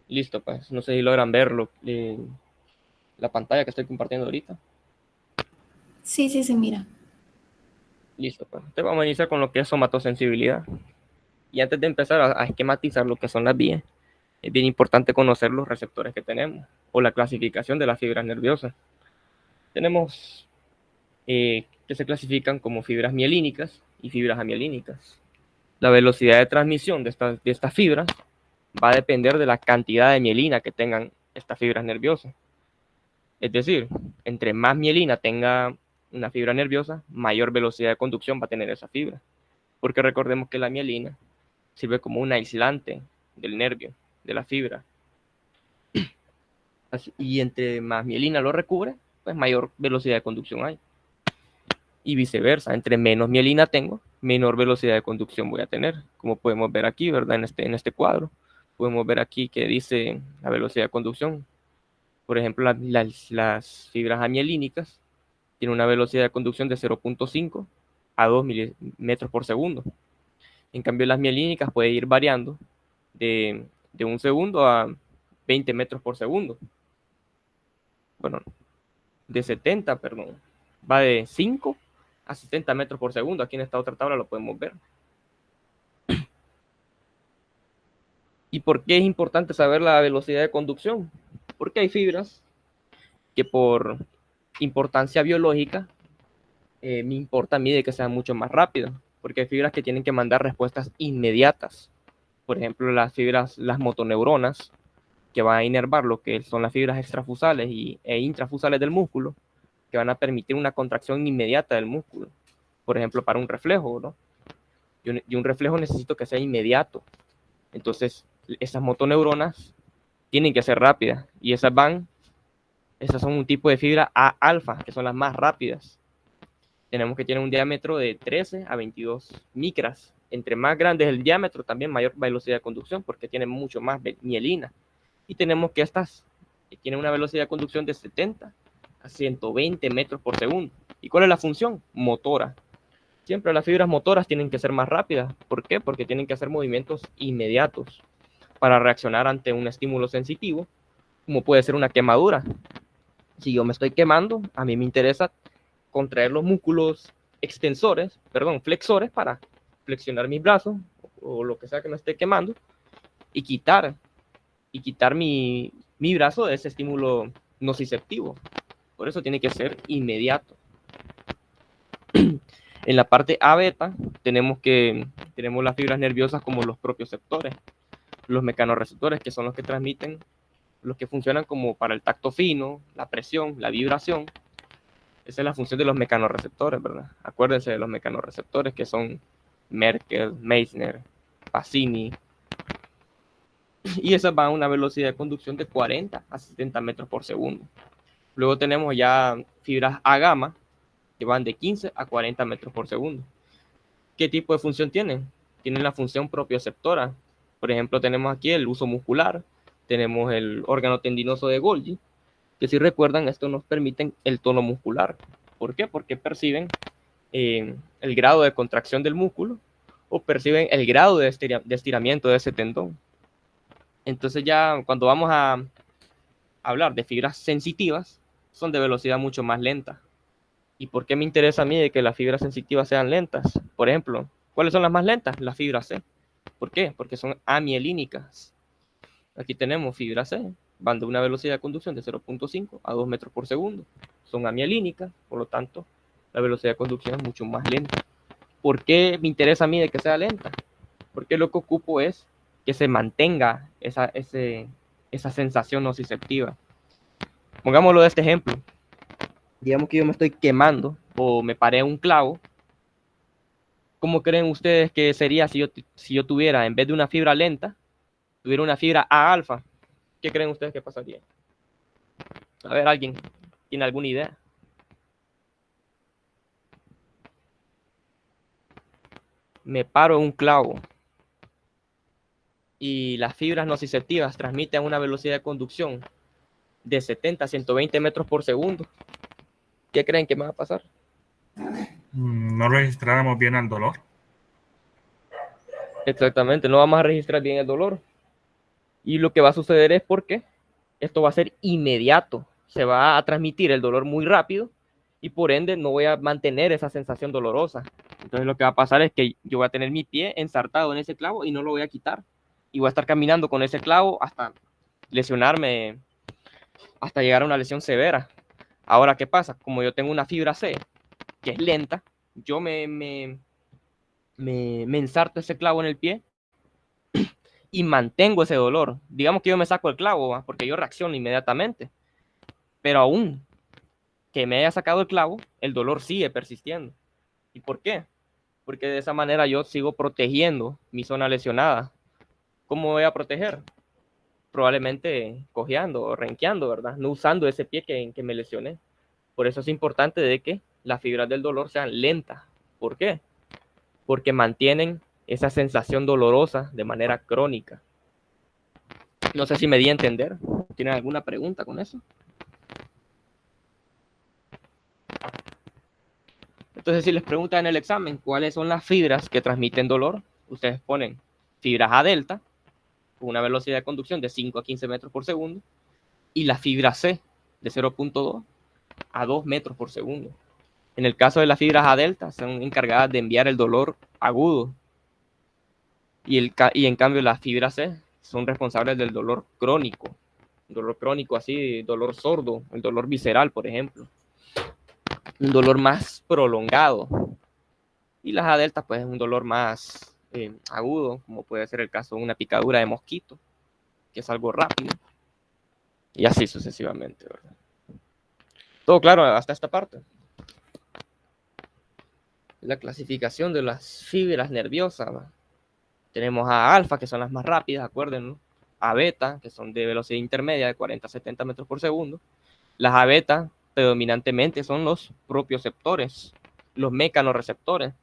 Listo, pues no sé si logran verlo, la pantalla que estoy compartiendo ahorita. Sí, sí, se mira. Listo, pues. Entonces vamos a iniciar con lo que es somatosensibilidad. Y antes de empezar a esquematizar lo que son las vías, es bien importante conocer los receptores que tenemos o la clasificación de las fibras nerviosas. Tenemos que se clasifican como fibras mielínicas y fibras amielínicas. La velocidad de transmisión de estas fibras va a depender de la cantidad de mielina que tengan estas fibras nerviosas. Es decir, entre más mielina tenga una fibra nerviosa, mayor velocidad de conducción va a tener esa fibra. Porque recordemos que la mielina sirve como un aislante del nervio, de la fibra. Y entre más mielina lo recubre, pues mayor velocidad de conducción hay. Y viceversa, entre menos mielina tengo, menor velocidad de conducción voy a tener. Como podemos ver aquí, ¿verdad? En este cuadro, podemos ver aquí que dice la velocidad de conducción. Por ejemplo, las fibras amielínicas tienen una velocidad de conducción de 0.5 a 2 metros por segundo. En cambio, las mielínicas puede ir variando de un segundo a 20 metros por segundo. Bueno, de 70, perdón. Va de 5 a 70 metros por segundo. Aquí en esta otra tabla lo podemos ver. ¿Y por qué es importante saber la velocidad de conducción? Porque hay fibras que por importancia biológica me importa a mí de que sean mucho más rápidas. Porque hay fibras que tienen que mandar respuestas inmediatas. Por ejemplo, las fibras, las motoneuronas, que van a inervar lo que son las fibras extrafusales e intrafusales del músculo, que van a permitir una contracción inmediata del músculo. Por ejemplo, para un reflejo, ¿no? Y un reflejo necesito que sea inmediato. Entonces, esas motoneuronas tienen que ser rápidas. Y esas son un tipo de fibra A alfa, que son las más rápidas. Tenemos que tener un diámetro de 13 a 22 micras. Entre más grande es el diámetro, también mayor velocidad de conducción, porque tienen mucho más mielina. Y tenemos que estas tienen una velocidad de conducción de 70 a 120 metros por segundo. ¿Y cuál es la función? Motora. Siempre las fibras motoras tienen que ser más rápidas. ¿Por qué? Porque tienen que hacer movimientos inmediatos para reaccionar ante un estímulo sensitivo, como puede ser una quemadura. Si yo me estoy quemando, a mí me interesa contraer los músculos extensores, perdón, flexores para flexionar mis brazos o lo que sea que me esté quemando y quitar mi brazo de ese estímulo nociceptivo. Por eso tiene que ser inmediato. En la parte A beta tenemos las fibras nerviosas como los propioceptores, los mecanorreceptores, que son los que transmiten, los que funcionan como para el tacto fino, la presión, la vibración. Esa es la función de los mecanorreceptores, ¿verdad? Acuérdense de los mecanorreceptores que son Merkel, Meissner, Pacini, y esas van a una velocidad de conducción de 40 a 70 metros por segundo. Luego tenemos ya fibras A gamma, que van de 15 a 40 metros por segundo. ¿Qué tipo de función tienen? Tienen la función propioceptora. Por ejemplo, tenemos aquí el uso muscular, tenemos el órgano tendinoso de Golgi, que si recuerdan, esto nos permite el tono muscular. ¿Por qué? Porque perciben el grado de contracción del músculo o perciben el grado de estiramiento de ese tendón. Entonces ya cuando vamos a hablar de fibras sensitivas, son de velocidad mucho más lenta. ¿Y por qué me interesa a mí de que las fibras sensitivas sean lentas? Por ejemplo, ¿cuáles son las más lentas? Las fibras C. ¿Por qué? Porque son amielínicas. Aquí tenemos fibra C, van de una velocidad de conducción de 0.5 a 2 metros por segundo. Son amielínicas, por lo tanto, la velocidad de conducción es mucho más lenta. ¿Por qué me interesa a mí de que sea lenta? Porque lo que ocupo es que se mantenga esa sensación nociceptiva. Pongámoslo de este ejemplo. Digamos que yo me estoy quemando o me paré un clavo. ¿Cómo creen ustedes que sería si yo tuviera, en vez de una fibra lenta, tuviera una fibra A alfa? ¿Qué creen ustedes que pasaría? A ver, ¿alguien tiene alguna idea? Me paro en un clavo y las fibras nociceptivas transmiten una velocidad de conducción de 70 a 120 metros por segundo. ¿Qué creen que me va a pasar? No registráramos bien el dolor. Exactamente, no vamos a registrar bien el dolor. Y lo que va a suceder es porque esto va a ser inmediato, se va a transmitir el dolor muy rápido y por ende no voy a mantener esa sensación dolorosa. Entonces lo que va a pasar es que yo voy a tener mi pie ensartado en ese clavo y no lo voy a quitar. Y voy a estar caminando con ese clavo hasta lesionarme, hasta llegar a una lesión severa. Ahora, ¿qué pasa? Como yo tengo una fibra C, que es lenta, yo me ensarto ese clavo en el pie y mantengo ese dolor. Digamos que yo me saco el clavo, ¿va? Porque yo reacciono inmediatamente, pero aún que me haya sacado el clavo, el dolor sigue persistiendo. ¿Y por qué? Porque de esa manera yo sigo protegiendo mi zona lesionada. ¿Cómo voy a proteger? Probablemente cojeando o renqueando, ¿verdad? No usando ese pie que me lesioné. Por eso es importante de que las fibras del dolor sean lentas. ¿Por qué? Porque mantienen esa sensación dolorosa de manera crónica. No sé si me di a entender. ¿Tienen alguna pregunta con eso? Entonces, si les preguntan en el examen cuáles son las fibras que transmiten dolor, ustedes ponen fibras A delta, con una velocidad de conducción de 5 a 15 metros por segundo, y la fibra C, de 0.2 a 2 metros por segundo. En el caso de las fibras A delta, son encargadas de enviar el dolor agudo, y en cambio las fibras C son responsables del dolor crónico. Dolor crónico así, dolor sordo, el dolor visceral, por ejemplo. Un dolor más prolongado. Y las A delta, pues es un dolor más agudo, como puede ser el caso de una picadura de mosquito, que es algo rápido. Y así sucesivamente, ¿verdad? Todo claro hasta esta parte. La clasificación de las fibras nerviosas, ¿va? Tenemos a alfa, que son las más rápidas, acuérdense, ¿no? A beta, que son de velocidad intermedia de 40 a 70 metros por segundo. Las A beta predominantemente son los propioceptores, los mecanorreceptores.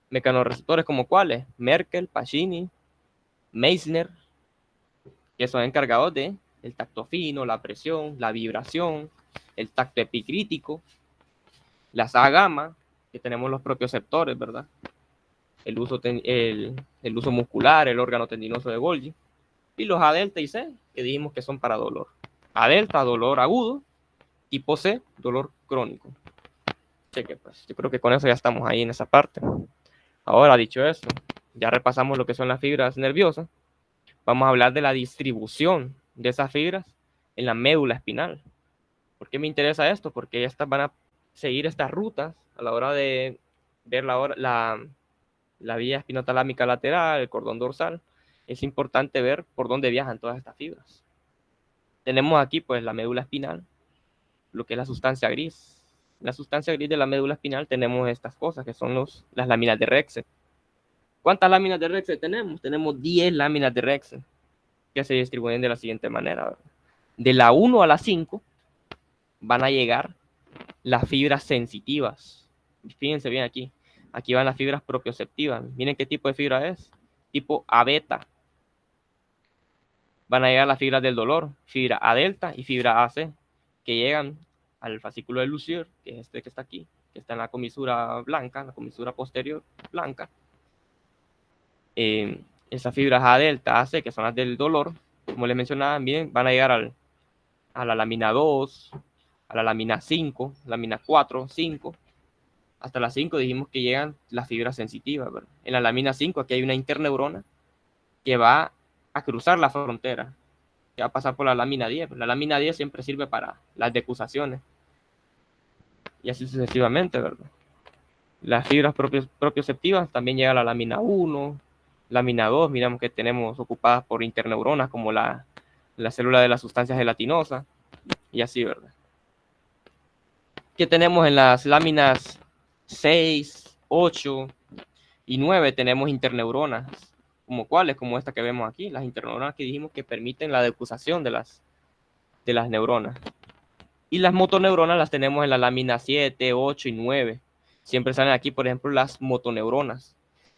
Mecanorreceptores como cuáles: Merkel, Pacini, Meissner, que son encargados de el tacto fino, la presión, la vibración, el tacto epicrítico. Las A gamma, que tenemos los propioceptores, ¿verdad? El uso muscular, el órgano tendinoso de Golgi. Y los A delta y C, que dijimos que son para dolor. A delta, dolor agudo. Tipo C, dolor crónico. Cheque, pues. Yo creo que con eso ya estamos ahí en esa parte. Ahora, dicho eso, ya repasamos lo que son las fibras nerviosas. Vamos a hablar de la distribución de esas fibras en la médula espinal. ¿Por qué me interesa esto? Porque estas van a seguir estas rutas a la hora de ver la vía espinotalámica lateral, el cordón dorsal. Es importante ver por dónde viajan todas estas fibras. Tenemos aquí pues la médula espinal, lo que es la sustancia gris. En la sustancia gris de la médula espinal tenemos estas cosas que son las láminas de Rexet. ¿Cuántas láminas de Rexet tenemos? Tenemos 10 láminas de Rexet que se distribuyen de la siguiente manera, ¿verdad? De la 1 a la 5 van a llegar las fibras sensitivas. Fíjense bien aquí. Aquí van las fibras propioceptivas. Miren qué tipo de fibra es. Tipo A beta. Van a llegar las fibras del dolor, fibra A delta y fibra AC, que llegan al fascículo de Lucier, que es este que está aquí, que está en la comisura blanca, en la comisura posterior blanca. Esas fibras A delta, AC, que son las del dolor, como les mencionaba, bien, van a llegar a la lámina 2, a la lámina 5, lámina 4, 5. Hasta la 5 dijimos que llegan las fibras sensitivas, ¿verdad? En la lámina 5 aquí hay una interneurona que va a cruzar la frontera, que va a pasar por la lámina 10. La lámina 10 siempre sirve para las decusaciones. Y así sucesivamente, ¿verdad? Las fibras propioceptivas también llegan a la lámina 1, lámina 2, miramos que tenemos ocupadas por interneuronas como la célula de la sustancia gelatinosa, y así, ¿verdad? ¿Qué tenemos en las láminas 6, 8 y 9? Tenemos interneuronas, como cuáles, como esta que vemos aquí, las interneuronas que dijimos que permiten la decusación de las neuronas. Y las motoneuronas las tenemos en la lámina 7, 8 y 9. Siempre salen aquí, por ejemplo, las motoneuronas.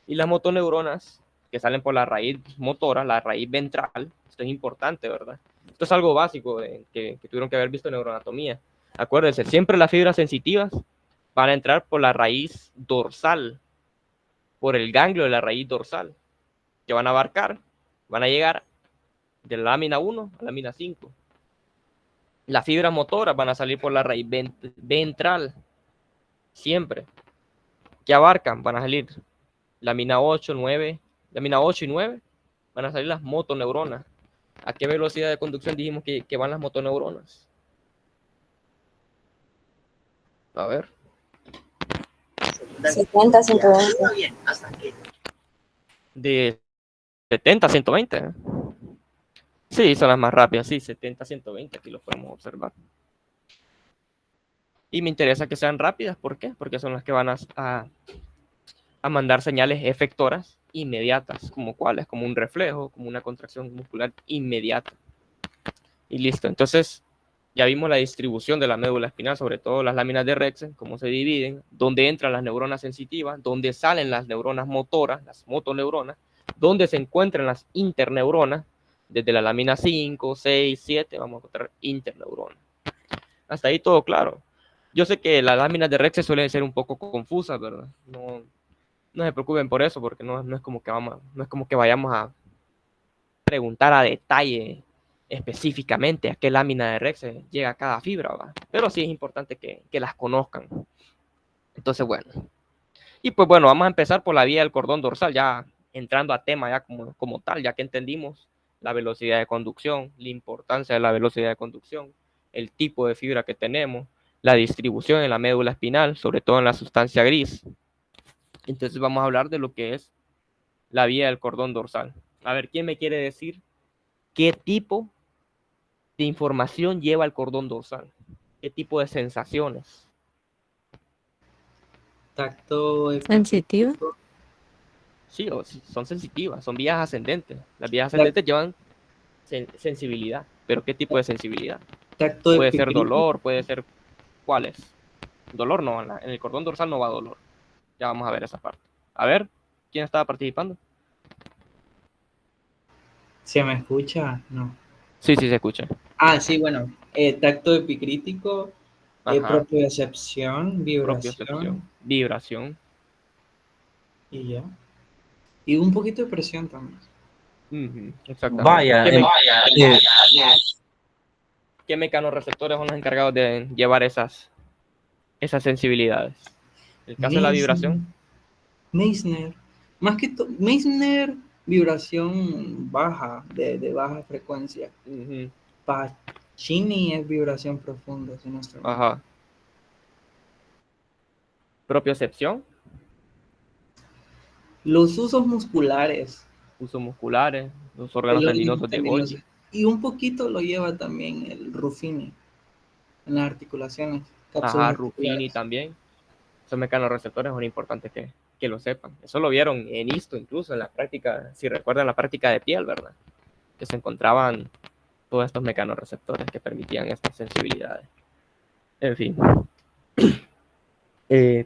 Y las motoneuronas que salen por la raíz motora, la raíz ventral, esto es importante, ¿verdad? Esto es algo básico que tuvieron que haber visto en neuroanatomía. Acuérdense, siempre las fibras sensitivas van a entrar por la raíz dorsal, por el ganglio de la raíz dorsal, que van a abarcar, van a llegar de la lámina 1 a la lámina 5. Las fibras motoras van a salir por la raíz ventral, siempre. ¿Qué abarcan? Van a salir lámina 8, 9, lámina 8 y 9, van a salir las motoneuronas. ¿A qué velocidad de conducción dijimos que van las motoneuronas? A ver. 70, 120. De 70 a 120. Sí, son las más rápidas, sí, 70 a 120, aquí lo podemos observar. Y me interesa que sean rápidas, ¿por qué? Porque son las que van a mandar señales efectoras inmediatas, como cuáles, como un reflejo, como una contracción muscular inmediata. Y listo, entonces ya vimos la distribución de la médula espinal, sobre todo las láminas de Rexen, cómo se dividen, dónde entran las neuronas sensitivas, dónde salen las neuronas motoras, las motoneuronas, dónde se encuentran las interneuronas, desde la lámina 5, 6, 7, vamos a encontrar interneuronas. Hasta ahí todo claro. Yo sé que las láminas de Rexen suelen ser un poco confusas, ¿verdad? No se preocupen por eso, porque no es como que vayamos a preguntar a detalle específicamente a qué lámina de Rexen llega cada fibra, ¿va? Pero sí es importante que las conozcan. Entonces, bueno. Y pues bueno, vamos a empezar por la vía del cordón dorsal, ya entrando a tema ya como tal, ya que entendimos la velocidad de conducción, la importancia de la velocidad de conducción, el tipo de fibra que tenemos, la distribución en la médula espinal, sobre todo en la sustancia gris. Entonces vamos a hablar de lo que es la vía del cordón dorsal. A ver, ¿quién me quiere decir qué tipo de información lleva el cordón dorsal? ¿Qué tipo de sensaciones? Tacto Sensitiva. Sí, son sensitivas, son vías ascendentes. Las vías ascendentes llevan sensibilidad. ¿Pero qué tipo de sensibilidad? tacto Puede ser epicrítico. dolor, puede ser... ¿Cuáles? Dolor no, en el cordón dorsal no va dolor. Ya vamos a ver esa parte. A ver, ¿quién estaba participando? ¿Se me escucha? No. Sí, sí se escucha. Ah, sí, bueno. Tacto epicrítico, Ajá, propiocepción, propiocepción, vibración vibración. y ya. Y un poquito de presión también. Exactamente. Vaya, ¿Qué mecanorreceptores son los encargados de llevar esas sensibilidades? El caso de la vibración. Meissner. Más que todo, Meissner, vibración baja, de baja frecuencia. Pacini es vibración profunda, si no estoy mal. Ajá. Propiocepción, Los usos musculares. usos musculares, los órganos tendinosos de Golgi. Y un poquito lo lleva también el Ruffini en las articulaciones. Ajá, Cápsulas Ruffini articulares. también. Esos mecanorreceptores son importantes que lo sepan. Eso lo vieron en ISTO incluso, en la práctica, si recuerdan la práctica de piel, ¿verdad? Que se encontraban todos estos mecanorreceptores que permitían estas sensibilidades. En fin.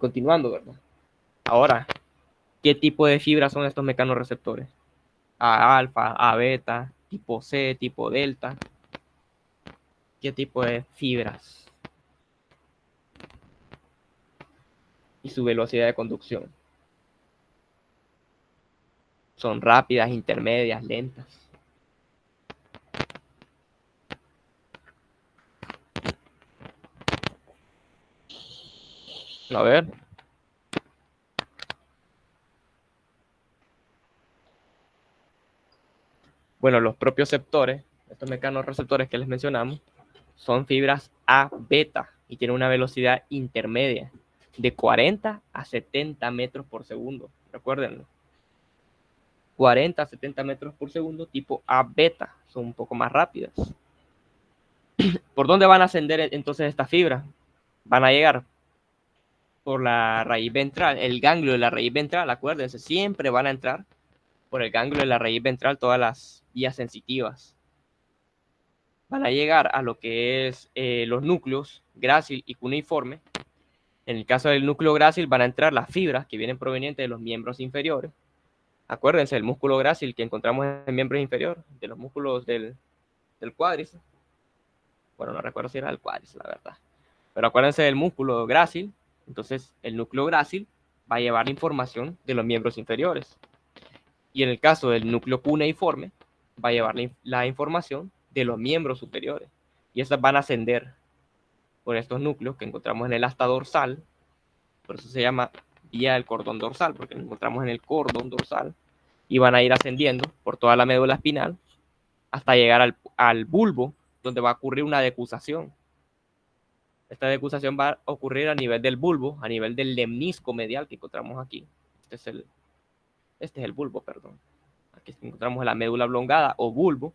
Continuando, ¿verdad? Ahora, ¿qué tipo de fibras son estos mecanorreceptores? A alfa, A beta, tipo C, tipo delta. ¿Qué tipo de fibras? Y su velocidad de conducción. Son rápidas, intermedias, lentas. A ver. Bueno, los propioceptores, estos mecanorreceptores que les mencionamos, son fibras A beta y tienen una velocidad intermedia de 40 a 70 metros por segundo. Recuérdenlo. 40 a 70 metros por segundo, tipo A beta, son un poco más rápidas. ¿Por dónde van a ascender entonces estas fibras? Van a llegar por la raíz ventral, el ganglio de la raíz ventral, acuérdense, siempre van a entrar por el ganglio de la raíz ventral todas las vías sensitivas. Van a llegar a lo que es los núcleos grácil y cuneiforme. En el caso del núcleo grácil van a entrar las fibras que vienen provenientes de los miembros inferiores. Acuérdense, el músculo grácil que encontramos en el miembro inferior, de los músculos del cuádriceps. Bueno, no recuerdo si era el cuádriceps, la verdad. Pero acuérdense del músculo grácil. Entonces, el núcleo grácil va a llevar información de los miembros inferiores. Y en el caso del núcleo cuneiforme, va a llevar la información de los miembros superiores. Y estas van a ascender por estos núcleos que encontramos en el asta dorsal. Por eso se llama vía del cordón dorsal, porque nos encontramos en el cordón dorsal. Y van a ir ascendiendo por toda la médula espinal hasta llegar al bulbo, donde va a ocurrir una decusación. Esta decusación va a ocurrir a nivel del bulbo, a nivel del lemnisco medial que encontramos aquí. Este es el bulbo, perdón. Aquí encontramos la médula oblongada o bulbo,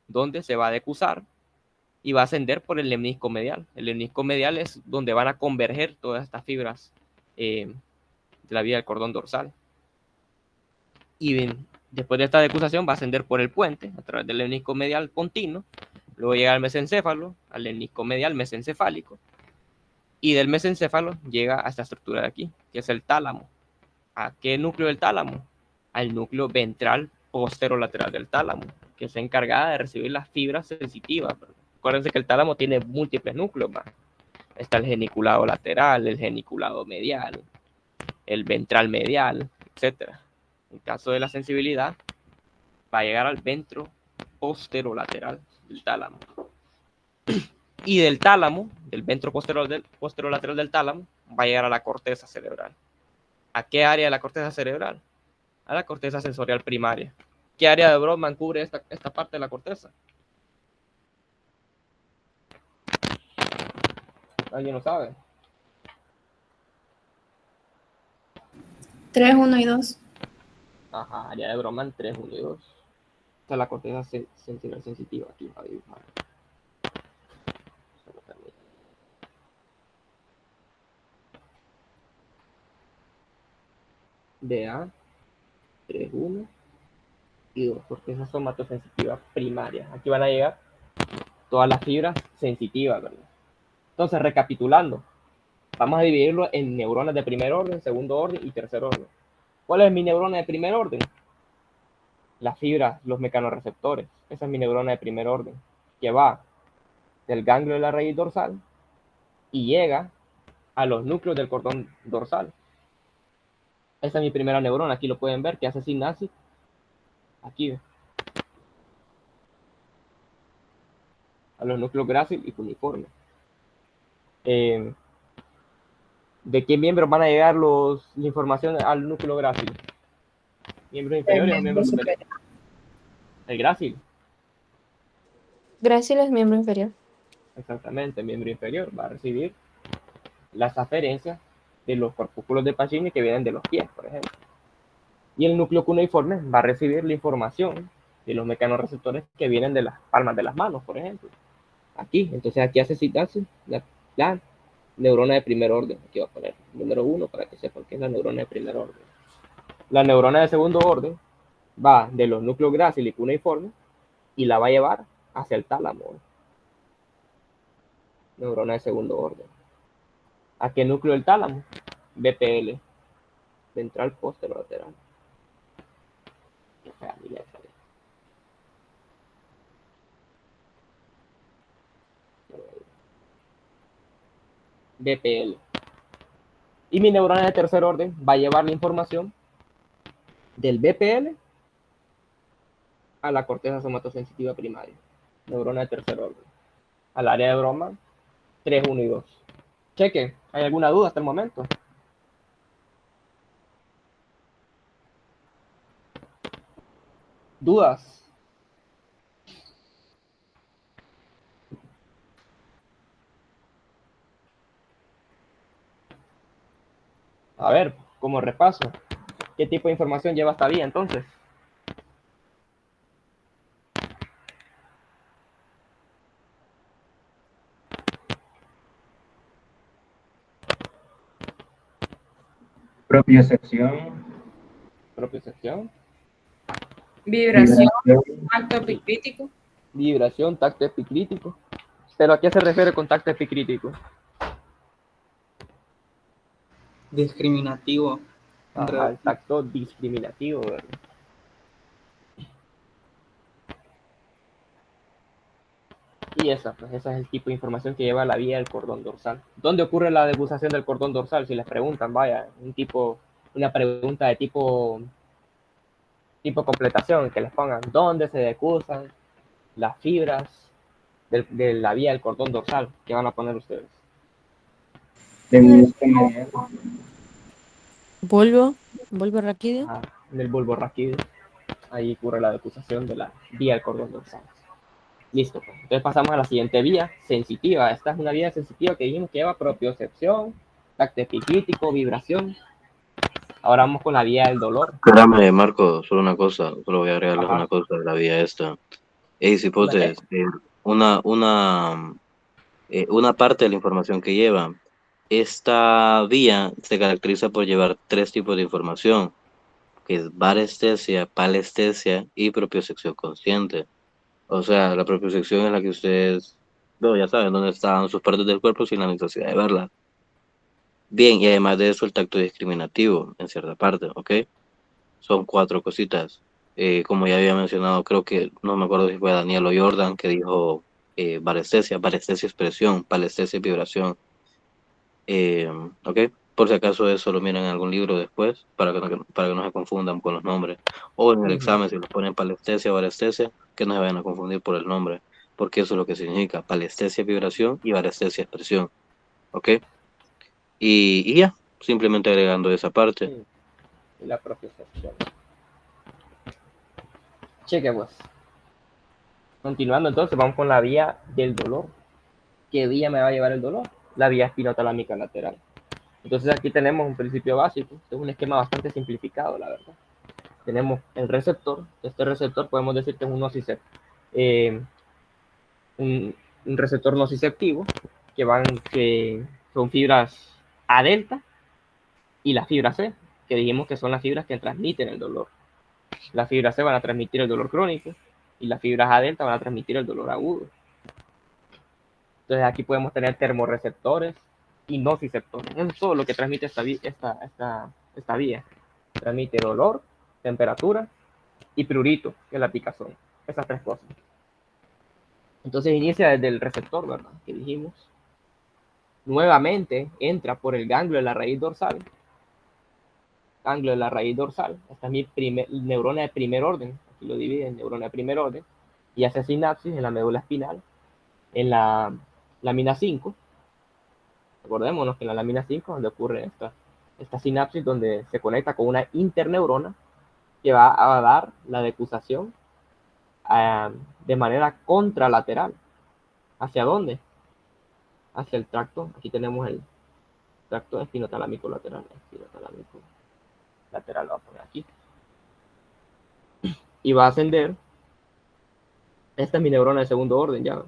donde se va a decusar y va a ascender por el lemnisco medial. El lemnisco medial es donde van a converger todas estas fibras de la vía del cordón dorsal. Y bien, después de esta decusación va a ascender por el puente a través del lemnisco medial continuo, luego llega al mesencéfalo, al lemnisco medial mesencefálico, y del mesencéfalo llega a esta estructura de aquí, que es el tálamo. ¿A qué núcleo del tálamo? Al núcleo ventral posterolateral del tálamo, que es encargada de recibir las fibras sensitivas. Acuérdense que el tálamo tiene múltiples núcleos más. Está el geniculado lateral, el geniculado medial, el ventral medial, etc. En caso de la sensibilidad, va a llegar al ventro posterolateral del tálamo. Y del tálamo, del ventro posterolateral del tálamo, va a llegar a la corteza cerebral. ¿A qué área de la corteza cerebral? A la corteza sensorial primaria. ¿Qué área de Brodmann cubre esta parte de la corteza? ¿Alguien lo sabe? 3, 1 y 2. Ajá, área de Brodmann 3, 1 y 2. Esta es la corteza sensorial sensitiva. Aquí va a dibujar. DA 3, 1 y 2, porque esas son somatosensitivas primarias. Aquí van a llegar todas las fibras sensitivas, ¿verdad? Entonces, recapitulando, vamos a dividirlo en neuronas de primer orden, segundo orden y tercer orden. ¿Cuál es mi neurona de primer orden? Las fibras, los mecanorreceptores. Esa es mi neurona de primer orden, que va del ganglio de la raíz dorsal y llega a los núcleos del cordón dorsal. Esa es mi primera neurona. Aquí lo pueden ver, que hace sinapsis. Aquí, a los núcleos grácil y cuneiforme. ¿De qué miembros van a llegar la información al núcleo grácil? ¿Miembros inferiores o miembros superiores? El grácil. Grácil es miembro inferior. Exactamente, el miembro inferior va a recibir las aferencias de los corpúsculos de Pacini que vienen de los pies, por ejemplo. Y el núcleo cuneiforme va a recibir la información de los mecanorreceptores que vienen de las palmas de las manos, por ejemplo. Aquí, entonces aquí hace sinapsis la neurona de primer orden. Aquí va a poner número 1 para que sepan que es la neurona de primer orden. La neurona de segundo orden va de los núcleos grácil y cuneiforme y la va a llevar hacia el tálamo. Neurona de segundo orden. ¿A qué núcleo del tálamo? BPL, ventral posterolateral. BPL. Y mi neurona de tercer orden va a llevar la información del BPL a la corteza somatosensitiva primaria. Neurona de tercer orden. Al área de Brodmann 3, 1 y 2. Cheque, ¿hay alguna duda hasta el momento? ¿Dudas? A ver, como repaso, ¿qué tipo de información lleva esta vía entonces? Propiocepción, Propiocepción, Vibración, vibración, acto epicrítico, vibración, tacto epicrítico. ¿Pero a qué se refiere con tacto epicrítico? Discriminativo. Ajá, el tacto discriminativo, ¿verdad? Y pues ese es el tipo de información que lleva la vía del cordón dorsal. ¿Dónde ocurre la decusación del cordón dorsal? Si les preguntan, vaya, una pregunta de tipo tipo completación, que les pongan dónde se decusan las fibras de la vía del cordón dorsal que van a poner ustedes. Bulbo raquídeo. En el bulbo raquídeo. Ahí ocurre la decusación de la vía del cordón dorsal. Listo, pues. Entonces pasamos a la siguiente vía, sensitiva. Esta es una vía sensitiva que dijimos que lleva propiocepción, tacto epicrítico, vibración. Ahora vamos con la vía del dolor. Espérame, Marco, solo una cosa, solo voy a agregarles Ajá. una cosa de la vía esta. Ey, si puedes, una, una parte de la información que lleva. Esta vía se caracteriza por llevar tres tipos de información, que es varestesia, palestesia y propiocepción consciente. O sea, la propiocepción es la que ustedes, bueno, ya saben dónde están sus partes del cuerpo sin la necesidad de verlas. Bien, y además de eso, el tacto discriminativo, en cierta parte, ¿ok? Son cuatro cositas. Como ya había mencionado, creo que, no me acuerdo si fue Daniel o Jordan, que dijo varestesia, varestesia es presión, palestesia es vibración. ¿Ok? Por si acaso eso lo miran en algún libro después, para que no se confundan con los nombres. O en el examen, si los ponen palestesia o varestesia, que no se vayan a confundir por el nombre, porque eso es lo que significa. Palestesia es vibración y varestesia es presión. ¿Ok? Y ya, simplemente agregando esa parte. Sí, y la propiocepción. Cheque, pues. Continuando entonces, vamos con la vía del dolor. ¿Qué vía me va a llevar el dolor? La vía espinotalámica lateral. Entonces aquí tenemos un principio básico. Este es un esquema bastante simplificado, la verdad. Tenemos el receptor. Este receptor podemos decir que es un nociceptor. Un receptor nociceptivo que son fibras A delta y la fibra C, que dijimos que son las fibras que transmiten el dolor. Las fibras C van a transmitir el dolor crónico y las fibras A delta van a transmitir el dolor agudo. Entonces aquí podemos tener termorreceptores y nociceptores. Eso es todo lo que transmite esta vía. Transmite dolor, temperatura y prurito, que es la picazón. Esas tres cosas. Entonces inicia desde el receptor, ¿verdad? Que dijimos. Nuevamente entra por el ganglio de la raíz dorsal. Ganglio de la raíz dorsal. Esta es mi neurona de primer orden. Aquí lo divide en neurona de primer orden. Y hace sinapsis en la médula espinal. En la lámina 5. Recordémonos que en la lámina 5 es donde ocurre esta sinapsis, donde se conecta con una interneurona que va a dar la decusación de manera contralateral. ¿Hacia dónde? Hacia el tracto. Aquí tenemos el tracto espinotalámico lateral. Espinotalámico lateral, lo voy a poner aquí. Y va a ascender. Esta es mi neurona de segundo orden ya.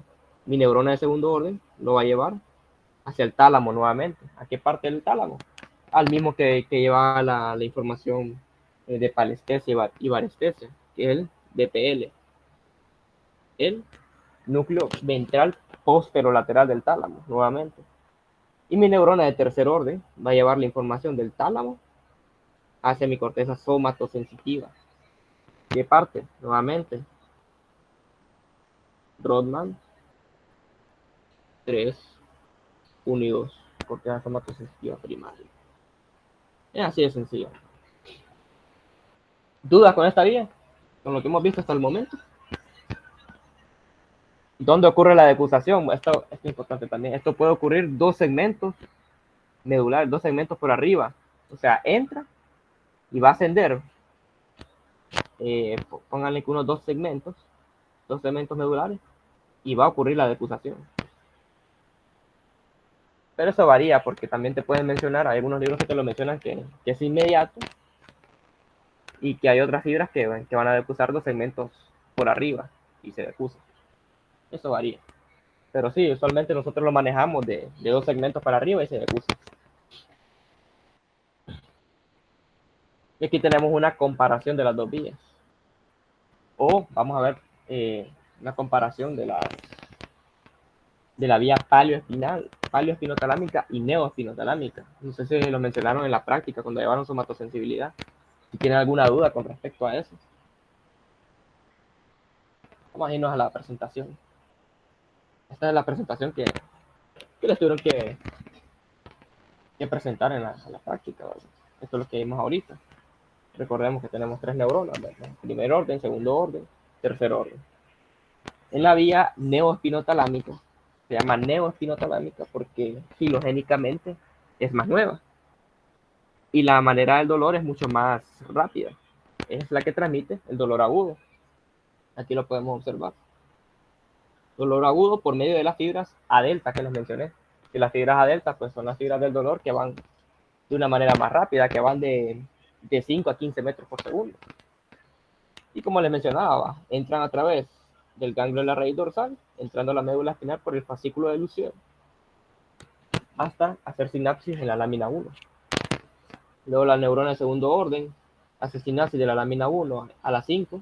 Mi neurona de segundo orden lo va a llevar hacia el tálamo nuevamente. ¿A qué parte del tálamo? Al mismo que lleva la información de palestesia y varestesia, que es el DPL, el núcleo ventral posterolateral del tálamo, nuevamente. Y mi neurona de tercer orden va a llevar la información del tálamo hacia mi corteza somatosensitiva. ¿Qué parte? Nuevamente, Rodman 3, 1 y 2, corteza somatosensitiva primaria. Es así de sencillo. ¿Dudas con esta vía? Con lo que hemos visto hasta el momento. ¿Dónde ocurre la decusación? Esto es importante también. Esto puede ocurrir dos segmentos medulares, dos segmentos por arriba. O sea, entra y va a ascender. Pónganle que unos dos segmentos medulares, y va a ocurrir la decusación. Pero eso varía, porque también te pueden mencionar, hay algunos libros que te lo mencionan que es inmediato, y que hay otras fibras que van a decusar dos segmentos por arriba y se decusan. Eso varía. Pero sí, usualmente nosotros lo manejamos de dos segmentos para arriba y se decusa. Y aquí tenemos una comparación de las dos vías. O vamos a ver una comparación de la vía paleoespinotalámica y neoespinotalámica. No sé si lo mencionaron en la práctica cuando llevaron somatosensibilidad. Si tienen alguna duda con respecto a eso. Vamos a irnos a la presentación. Esta es la presentación que les tuvieron que presentar en la práctica, ¿verdad? Esto es lo que vimos ahorita. Recordemos que tenemos 3 neuronas, ¿verdad? Primer orden, segundo orden, tercer orden. En la vía neoespinotalámica, se llama neoespinotalámica porque filogénicamente es más nueva y la manera del dolor es mucho más rápida. Es la que transmite el dolor agudo. Aquí lo podemos observar. Dolor agudo por medio de las fibras A delta que les mencioné. Y las fibras A delta pues son las fibras del dolor que van de una manera más rápida, que van de 5 a 15 metros por segundo. Y como les mencionaba, entran a través del ganglio de la raíz dorsal, entrando a la médula espinal por el fascículo de Lucier, hasta hacer sinapsis en la lámina 1. Luego la neurona de segundo orden hace sinapsis de la lámina 1 a la 5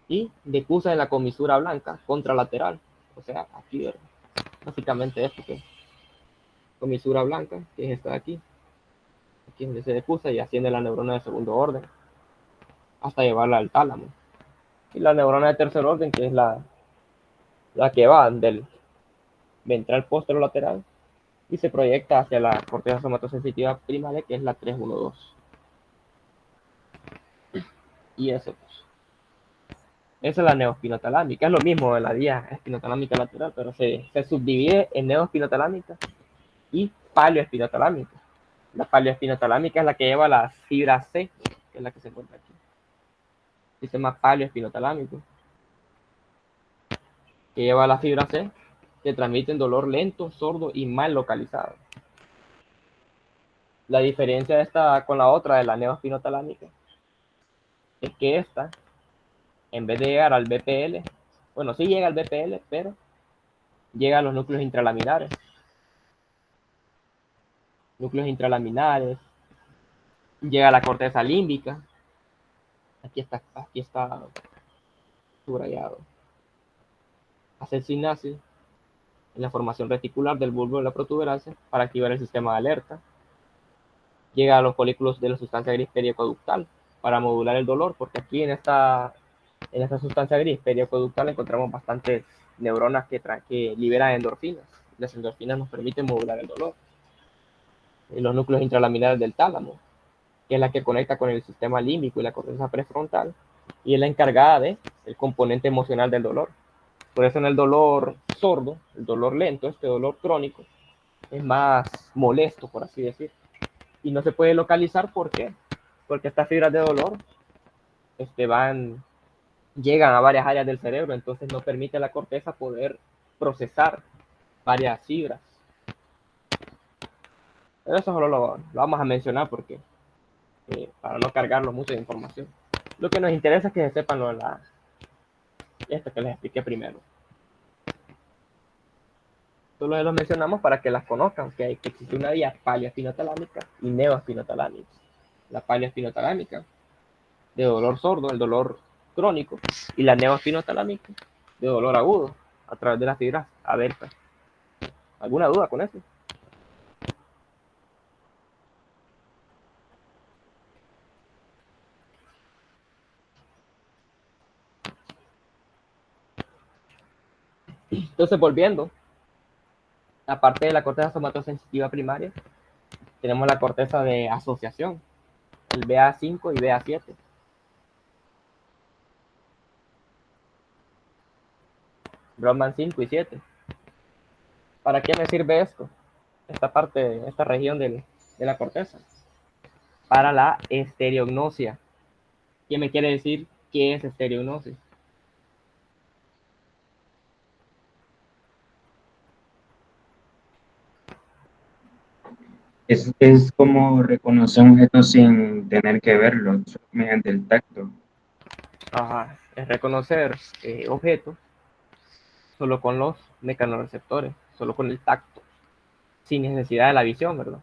y decusa en la comisura blanca contralateral. O sea, aquí, básicamente esto que es comisura blanca, que es esta de aquí. Aquí es donde se decusa y asciende la neurona de segundo orden hasta llevarla al tálamo. Y la neurona de tercer orden, que es la que va del ventral posterolateral y se proyecta hacia la corteza somatosensitiva primaria, que es la 312. Y eso, pues. Esa es la neoespinotalámica. Es lo mismo en la vía espinotalámica lateral, pero se subdivide en neoespinotalámica y paleoespinotalámica. La paleoespinotalámica es la que lleva la fibra C, que es la que se encuentra aquí. Sistema paleoespinotalámico, que lleva la fibra C, que transmiten dolor lento, sordo y mal localizado. La diferencia de esta con la otra de la neoespinotalámica es que esta, en vez de llegar al BPL, bueno, sí llega al BPL, pero llega a los núcleos intralaminares. Núcleos intralaminares, llega a la corteza límbica. Aquí está subrayado. Hacer sinapsis en la formación reticular del bulbo de la protuberancia para activar el sistema de alerta. Llega a los folículos de la sustancia gris periaqueductal para modular el dolor, porque aquí en esta sustancia gris periaqueductal encontramos bastantes neuronas que liberan endorfinas. Las endorfinas nos permiten modular el dolor. Y los núcleos intralaminares del tálamo, que es la que conecta con el sistema límbico y la corteza prefrontal, y es la encargada del componente emocional del dolor. Por eso en el dolor sordo, el dolor lento, este dolor crónico, es más molesto, por así decir. Y no se puede localizar, ¿por qué? Porque estas fibras de dolor llegan a varias áreas del cerebro, entonces no permite a la corteza poder procesar varias fibras. Pero eso solo lo vamos a mencionar porque para no cargarlo mucho de información. Lo que nos interesa es que se sepan esto que les expliqué primero. Solo los mencionamos para que las conozcan, que existe una vía paleoespinotalámica y neoespinotalámica. La paleoespinotalámica de dolor sordo, el dolor crónico, y la neoespinotalámica de dolor agudo a través de las fibras A delta. ¿Alguna duda con eso? Entonces, volviendo, aparte de la corteza somatosensitiva primaria, tenemos la corteza de asociación, el BA5 y BA7. Brodmann 5 y 7. ¿Para qué me sirve esto? Esta región de la corteza. Para la estereognosia. ¿Qué me quiere decir qué es estereognosis? Es como reconocer un objeto sin tener que verlo, mediante el tacto. Ajá, es reconocer objetos solo con los mecanorreceptores, solo con el tacto, sin necesidad de la visión, ¿verdad?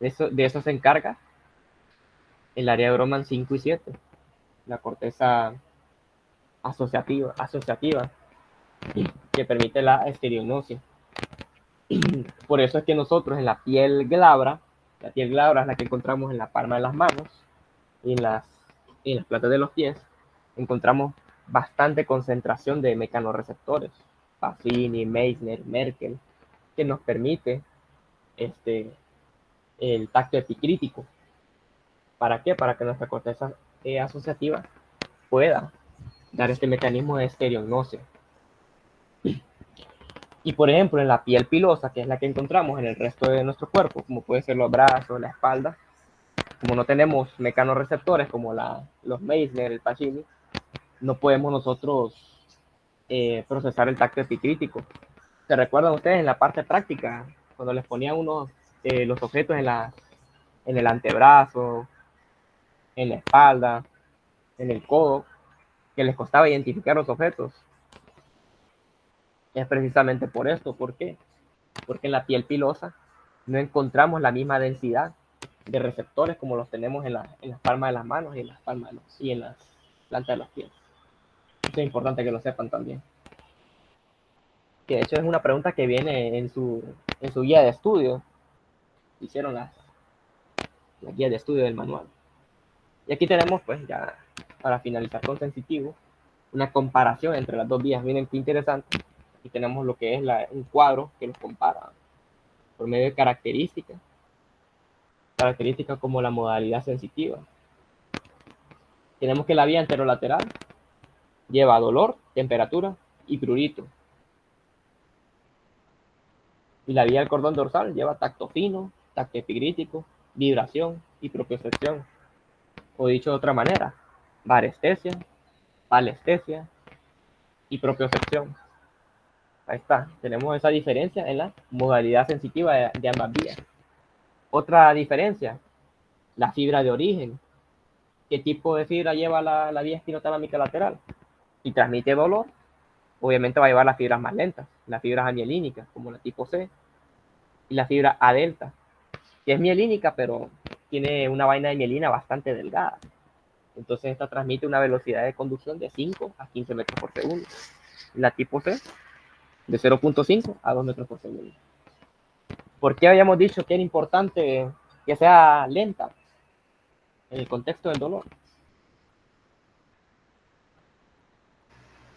De eso se encarga el área de Brodmann 5 y 7, la corteza asociativa, que permite la estereognosia. Por eso es que nosotros en la piel glabra es la que encontramos en la palma de las manos y en las plantas de los pies, encontramos bastante concentración de mecanorreceptores, Pacini, Meissner, Merkel, que nos permite el tacto epicrítico. ¿Para qué? Para que nuestra corteza asociativa pueda dar este mecanismo de estereognosia. Y por ejemplo, en la piel pilosa, que es la que encontramos en el resto de nuestro cuerpo, como puede ser los brazos, la espalda, como no tenemos mecanorreceptores como los Meissner, el Pacini, no podemos nosotros procesar el tacto epicrítico. ¿Se recuerdan ustedes en la parte práctica, cuando les ponían los objetos en el antebrazo, en la espalda, en el codo, que les costaba identificar los objetos? Es precisamente por esto. ¿Por qué? Porque en la piel pilosa no encontramos la misma densidad de receptores como los tenemos en las palmas de las manos y en las y en las plantas de los pies. Eso es importante que lo sepan también. Que de hecho es una pregunta que viene en su guía de estudio. Hicieron la guía de estudio del manual. Y aquí tenemos, pues ya para finalizar con sensitivo, una comparación entre las dos vías. Miren qué interesante. Y tenemos lo que es un cuadro que los compara por medio de características como la modalidad sensitiva. Tenemos que la vía anterolateral lleva dolor, temperatura y prurito. Y la vía del cordón dorsal lleva tacto fino, tacto epigrítico, vibración y propiocepción. O dicho de otra manera, varestesia, palestesia y propiocepción. Ahí está, tenemos esa diferencia en la modalidad sensitiva de ambas vías. Otra diferencia, la fibra de origen. ¿Qué tipo de fibra lleva la vía espinotalámica lateral? Si transmite dolor, obviamente va a llevar las fibras más lentas, las fibras amielínicas, como la tipo C, y la fibra A delta, que es mielínica, pero tiene una vaina de mielina bastante delgada. Entonces esta transmite una velocidad de conducción de 5 a 15 metros por segundo. La tipo C, de 0.5 a 2 metros por segundo. ¿Por qué habíamos dicho que era importante que sea lenta en el contexto del dolor?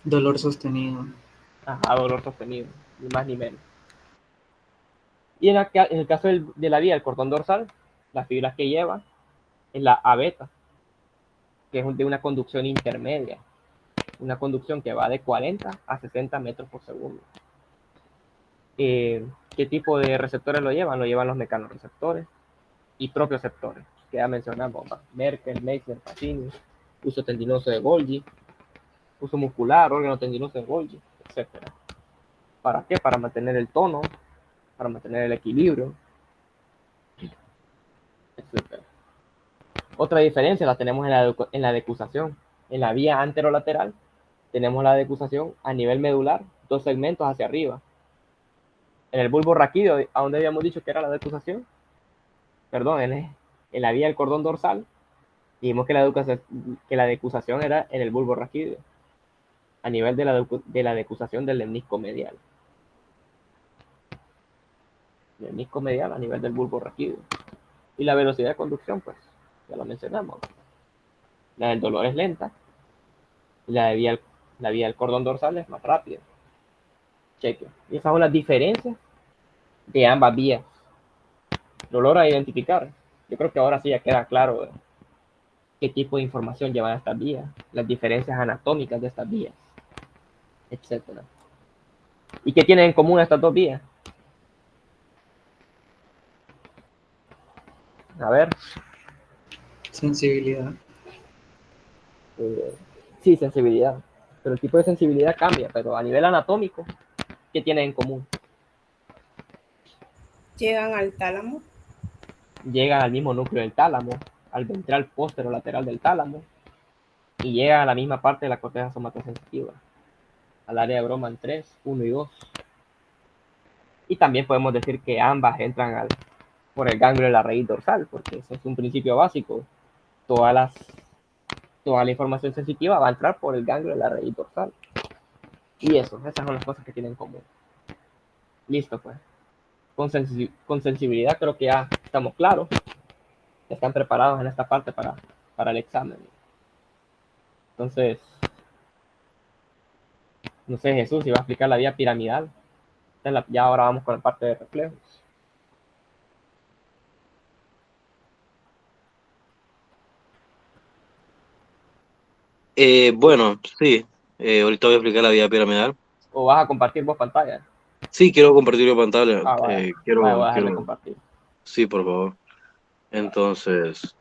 Dolor sostenido. Ajá, dolor sostenido, ni más ni menos. Y en el caso de la vía del cordón dorsal, las fibras que lleva es la A beta, que es de una conducción intermedia, una conducción que va de 40 a 60 metros por segundo. ¿Qué tipo de receptores lo llevan? Lo llevan los mecanorreceptores y propioceptores, que ya mencionamos, Merkel, Meissner, Pacini, uso tendinoso de Golgi, uso muscular, órgano tendinoso de Golgi, etc. ¿Para qué? Para mantener el tono, para mantener el equilibrio, etc. Otra diferencia la tenemos en la decusación. En la vía anterolateral tenemos la decusación a nivel medular, 2 segmentos hacia arriba. En el bulbo raquídeo, ¿a dónde habíamos dicho que era la decusación? Perdón, en la vía del cordón dorsal, dijimos que la decusación era en el bulbo raquídeo, a nivel de la decusación del lemnisco medial. El lemnisco medial a nivel del bulbo raquídeo. Y la velocidad de conducción, pues, ya lo mencionamos. La del dolor es lenta, y la vía del cordón dorsal es más rápida. Cheque. Y esas son las diferencias de ambas vías. ¿Lo logra identificar? Yo creo que ahora sí ya queda claro qué tipo de información llevan estas vías, las diferencias anatómicas de estas vías, etc. ¿Y qué tienen en común estas dos vías? A ver. Sensibilidad. Sí, sensibilidad. Pero el tipo de sensibilidad cambia, pero a nivel anatómico, ¿qué tienen en común? Llegan al tálamo. Llegan al mismo núcleo del tálamo, al ventral posterolateral del tálamo, y llegan a la misma parte de la corteza somatosensitiva, al área de Broman 3, 1 y 2. Y también podemos decir que ambas entran por el ganglio de la raíz dorsal, porque eso es un principio básico. Toda la información sensitiva va a entrar por el ganglio de la raíz dorsal. Y esas son las cosas que tienen en común. Listo, pues. Con sensibilidad creo que ya estamos claros. Ya están preparados en esta parte para el examen. Entonces, no sé, Jesús, si va a explicar la vía piramidal. Ya ahora vamos con la parte de reflejos. Bueno, sí. Ahorita voy a explicar la vía piramidal. ¿O vas a compartir vos pantalla? Sí, quiero compartir la pantalla. Ah, vaya. Vaya, Quiero, voy a dejarle quiero. compartir. Sí, por favor. Entonces,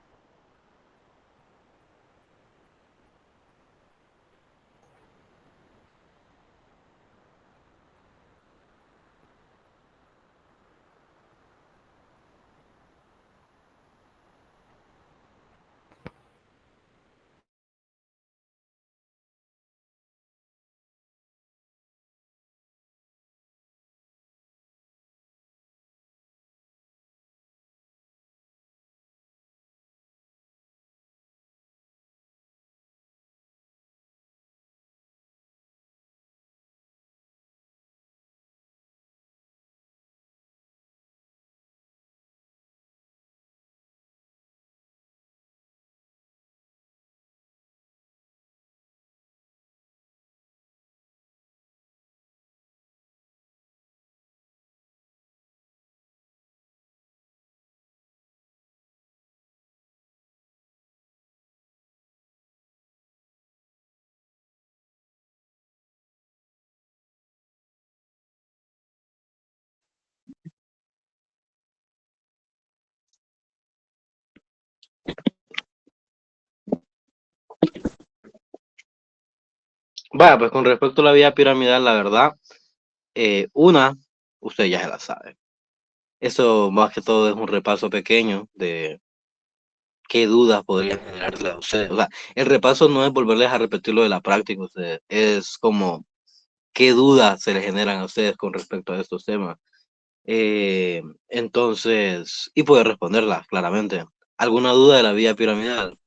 vaya, pues con respecto a la vía piramidal, la verdad, una, usted ya se la sabe. Eso más que todo es un repaso pequeño de qué dudas podrían generarle a ustedes. O sea, el repaso no es volverles a repetir lo de la práctica, ustedes, es como qué dudas se les generan a ustedes con respecto a estos temas. Entonces, y poder responderlas claramente. ¿Alguna duda de la vía piramidal?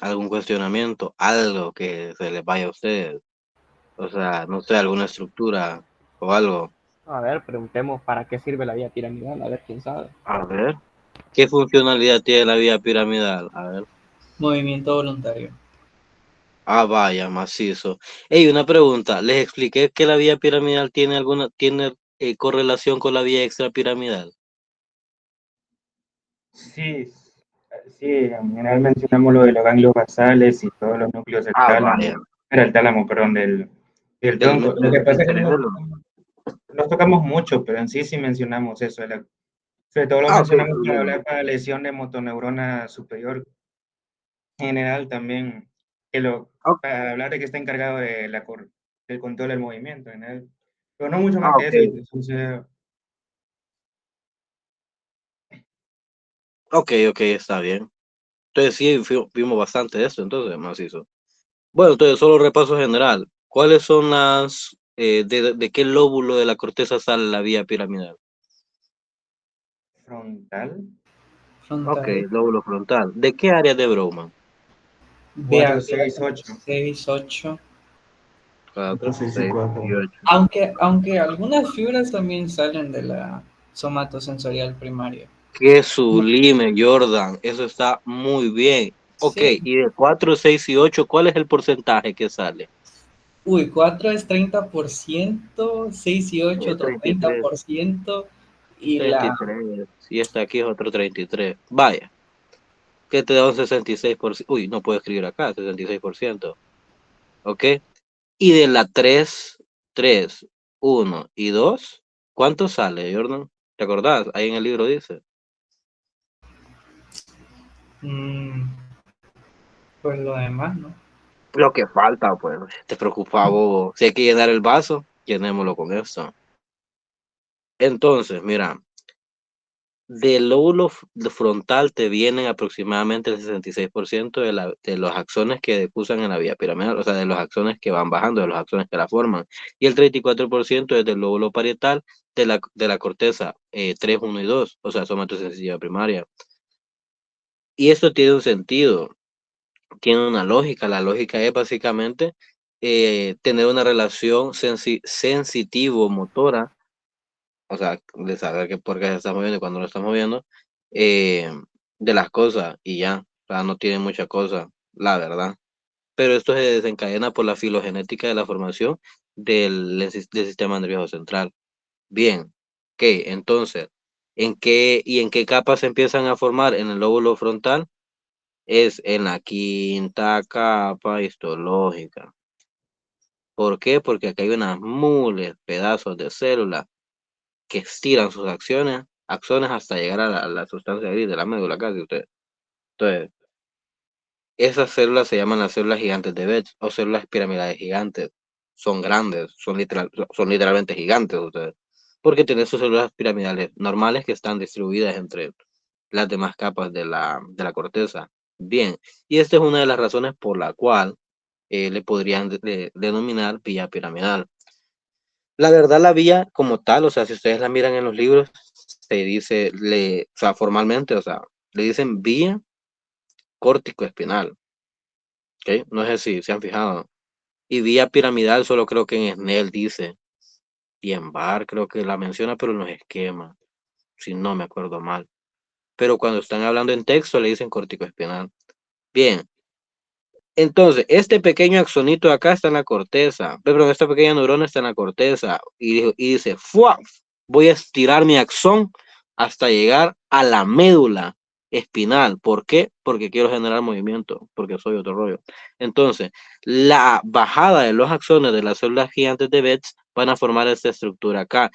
¿Algún cuestionamiento? ¿Algo que se les vaya a ustedes? O sea, no sé, alguna estructura o algo. A ver, preguntemos para qué sirve la vía piramidal, a ver quién sabe. A ver, ¿qué funcionalidad tiene la vía piramidal? A ver. Movimiento voluntario. Ah, vaya, macizo. Hey, una pregunta. Les expliqué que la vía piramidal tiene correlación con la vía extrapiramidal. Sí, sí, en general mencionamos lo de los ganglios basales y todos los núcleos del Ah, tálamo, vaya. era el tálamo, perdón, del tronco. Lo que pasa es que no cerebelo. nos tocamos mucho, pero en sí sí mencionamos eso. Sobre todo lo Ah, ok, mencionamos para perdón. hablar para lesión de motoneurona superior. En general también, Ah, para hablar de que está encargado de del control del movimiento, en general. Pero no mucho más ah, que ok. eso. Entonces, Ok, ok, está bien. Entonces sí, vimos bastante de eso, entonces, macizo. Bueno, entonces solo repaso general. ¿Cuáles son de qué lóbulo de la corteza sale la vía piramidal? frontal, Ok, Frontal. lóbulo frontal. ¿De qué área de Bowman? 4 Vía 6 8 6, 8. 4, 6 y 6 y 4. 8. Aunque algunas fibras también salen de la somatosensorial primaria. Qué sublime, Jordan. Eso está muy bien. Ok, Sí. y de 4, 6 y 8, ¿cuál es el porcentaje que sale? Uy, 4 es 30%, 6 y 8 Es otro 33, 30%, y la 33. Si está aquí es otro 33. Vaya, que te da un 66%. Uy, no puedo escribir acá, 66%. Ok. Y de la 3, 3, 1 y 2, ¿cuánto sale, Jordan? ¿Te acordás? Ahí en el libro dice. mm, pues lo demás, ¿no? Lo que falta, pues, te preocupa, bobo. Si hay que llenar el vaso, llenémoslo con esto. Entonces, mira, del lóbulo frontal te vienen aproximadamente el 66% de los axones que decusan en la vía piramidal, o sea, de los axones que van bajando, de los axones que la forman. Y el 34% es del lóbulo parietal de la corteza 3, 1 y 2, o sea, somatosensitiva primaria. Y esto tiene un sentido, tiene una lógica. La lógica es básicamente tener una relación sensitivo-motora, o sea, de saber que por qué se está moviendo y cuando lo está moviendo, eh, de las cosas y ya, o sea, no tiene mucha cosa, la verdad. Pero esto se desencadena por la filogenética de la formación del sistema nervioso central. Bien, ok, entonces, ¿En qué capas se empiezan a formar en el lóbulo frontal? Es en la quinta capa histológica. ¿Por qué? Porque aquí hay unas mules, pedazos de células que estiran sus axones hasta llegar a la sustancia gris de la médula casi ustedes. Entonces, esas células se llaman las células gigantes de Betz o células piramidales gigantes. Son grandes, son literalmente gigantes ustedes. Porque tienen sus células piramidales normales que están distribuidas entre las demás capas de la corteza. Bien, y esta es una de las razones por la cual le podrían denominar vía piramidal. La verdad, la vía como tal, o sea, si ustedes la miran en los libros, se dice, o sea, formalmente, o sea, le dicen vía córtico-espinal. ¿Ok? No sé si se han fijado. Y vía piramidal solo creo que en Snell dice. Y en Barr creo que la menciona, pero en los esquemas, si no me acuerdo mal. Pero cuando están hablando en texto le dicen córtico-espinal. Bien. Entonces, este pequeño axonito de acá está en la corteza. Perdón, esta pequeña neurona está en la corteza. Y dice, ¡fua! Voy a estirar mi axón hasta llegar a la médula espinal. ¿Por qué? Porque quiero generar movimiento, porque soy otro rollo. Entonces, la bajada de los axones de las células gigantes de Betz van a formar esta estructura acá.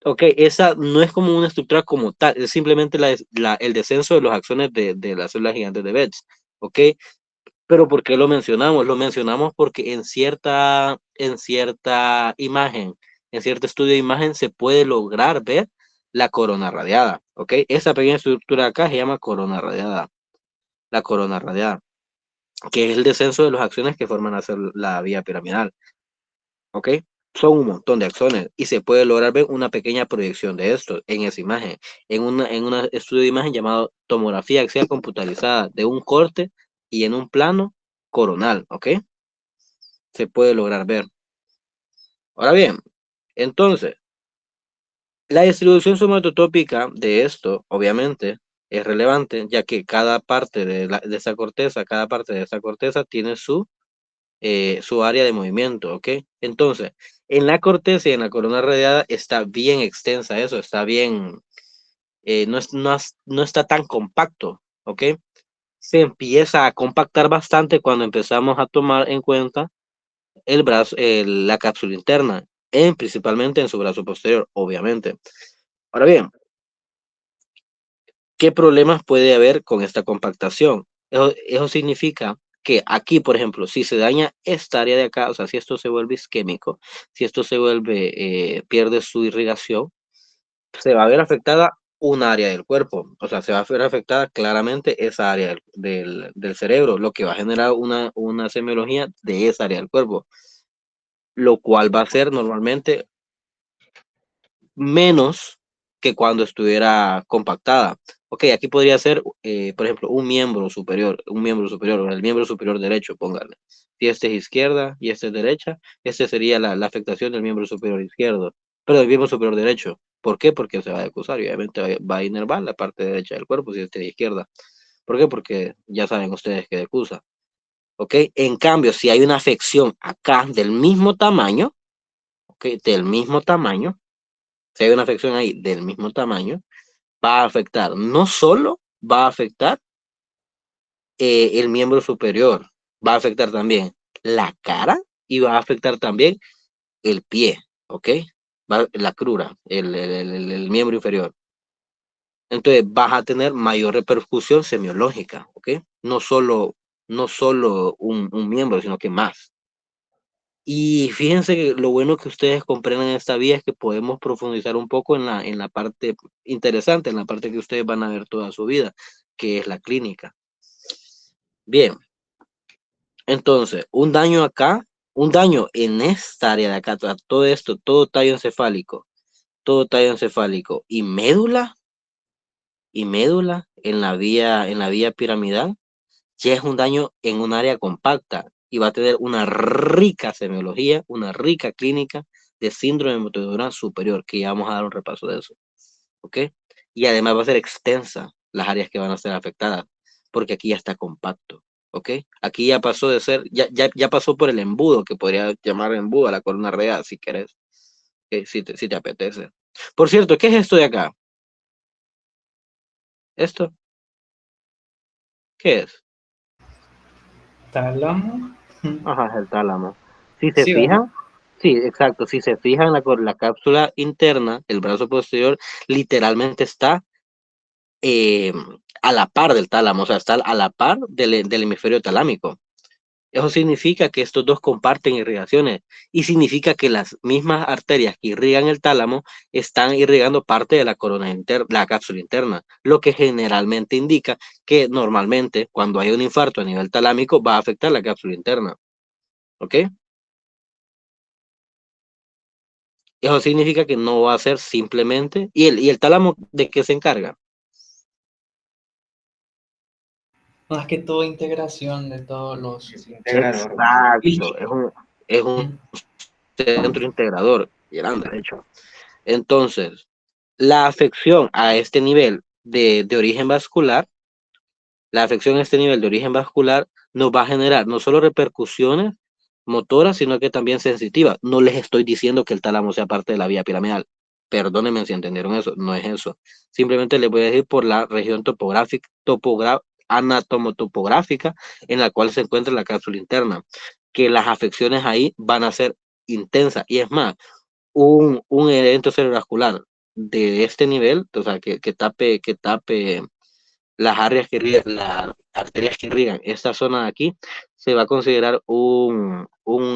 Ok, esa no es como una estructura como tal, es simplemente el descenso de los axones de las células gigantes de Betz. Ok, pero ¿por qué lo mencionamos? Lo mencionamos porque en cierta imagen, en cierto estudio de imagen, se puede lograr ver la corona radiada. ¿Ok? Esa pequeña estructura acá se llama corona radiada. La corona radiada, que es el descenso de los axones que forman la vía piramidal. ¿Ok? Son un montón de axones y se puede lograr ver una pequeña proyección de esto en esa imagen, en un estudio de imagen llamado tomografía axial computarizada de un corte y en un plano coronal, ¿ok? Se puede lograr ver. Ahora bien, entonces, la distribución somatotópica de esto, obviamente, es relevante, ya que cada parte de esa corteza, cada parte de esa corteza tiene su área de movimiento, ¿ok? Entonces, en la corteza y en la corona radiada está bien extensa eso, está bien, no está tan compacto, ¿ok? Se empieza a compactar bastante cuando empezamos a tomar en cuenta el brazo, la cápsula interna, principalmente en su brazo posterior, obviamente. Ahora bien, ¿qué problemas puede haber con esta compactación? Eso significa que aquí, por ejemplo, si se daña esta área de acá, o sea, si esto se vuelve isquémico, si esto se vuelve, pierde su irrigación, se va a ver afectada un área del cuerpo, o sea, se va a ver afectada claramente esa área del cerebro, lo que va a generar una semiología de esa área del cuerpo, lo cual va a ser normalmente menos que cuando estuviera compactada. Ok, aquí podría ser, por ejemplo, un miembro superior, o el miembro superior derecho, pónganle. Si este es izquierda y este es derecha, este sería la afectación del miembro superior izquierdo, pero del miembro superior derecho. ¿Por qué? Porque se va a decusar y obviamente va a inervar la parte derecha del cuerpo si este es de izquierda. ¿Por qué? Porque ya saben ustedes que decusa. ¿Ok? En cambio, si hay una afección acá del mismo tamaño, ¿ok? Del mismo tamaño, si hay una afección ahí del mismo tamaño, va a afectar, no solo va a afectar el miembro superior, va a afectar también la cara y va a afectar también el pie, ¿ok? La crura, el miembro inferior. Entonces vas a tener mayor repercusión semiológica, ¿ok? No solo un miembro, sino que más. Y fíjense que lo bueno que ustedes comprendan esta vía es que podemos profundizar un poco en la parte interesante, en la parte que ustedes van a ver toda su vida, que es la clínica. Bien, entonces, un daño acá, un daño en esta área de acá, todo esto, todo tallo encefálico y médula en la vía piramidal, ya es un daño en un área compacta y va a tener una rica semiología, una rica clínica de síndrome motor neuronal superior, que ya vamos a dar un repaso de eso, ¿ok? Y además va a ser extensa las áreas que van a ser afectadas, porque aquí ya está compacto, ¿ok? Aquí ya pasó de ser, ya pasó por el embudo, que podría llamar embudo a la columna real, si querés, si te apetece. Por cierto, ¿qué es esto de acá? ¿Esto qué es? Tálamo. Ajá, es el tálamo. Si se Sí, ¿verdad? fijan, sí, exacto. Si se fijan, la cápsula interna, el brazo posterior, literalmente está eh, a la par del tálamo, o sea, está a la par del hemisferio talámico. Eso significa que estos dos comparten irrigaciones y significa que las mismas arterias que irrigan el tálamo están irrigando parte de la corona interna, la cápsula interna, lo que generalmente indica que normalmente cuando hay un infarto a nivel talámico va a afectar la cápsula interna. ¿Ok? Eso significa que no va a ser simplemente. ¿Y el tálamo de qué se encarga? Más que todo integración de todos los... Integrador. Exacto, es un centro integrador grande, de hecho. Entonces, la afección a este nivel de origen vascular, la afección a este nivel de origen vascular nos va a generar no solo repercusiones motoras, sino que también sensitivas. No les estoy diciendo que el tálamo sea parte de la vía piramidal. Perdónenme si entendieron eso, no es eso. Simplemente les voy a decir por la región topográfica, anatomotopográfica en la cual se encuentra la cápsula interna, que las afecciones ahí van a ser intensas. Y es más, un evento cerebrovascular de este nivel, o sea, que tape las las arterias que irrigan esta zona de aquí, se va a considerar un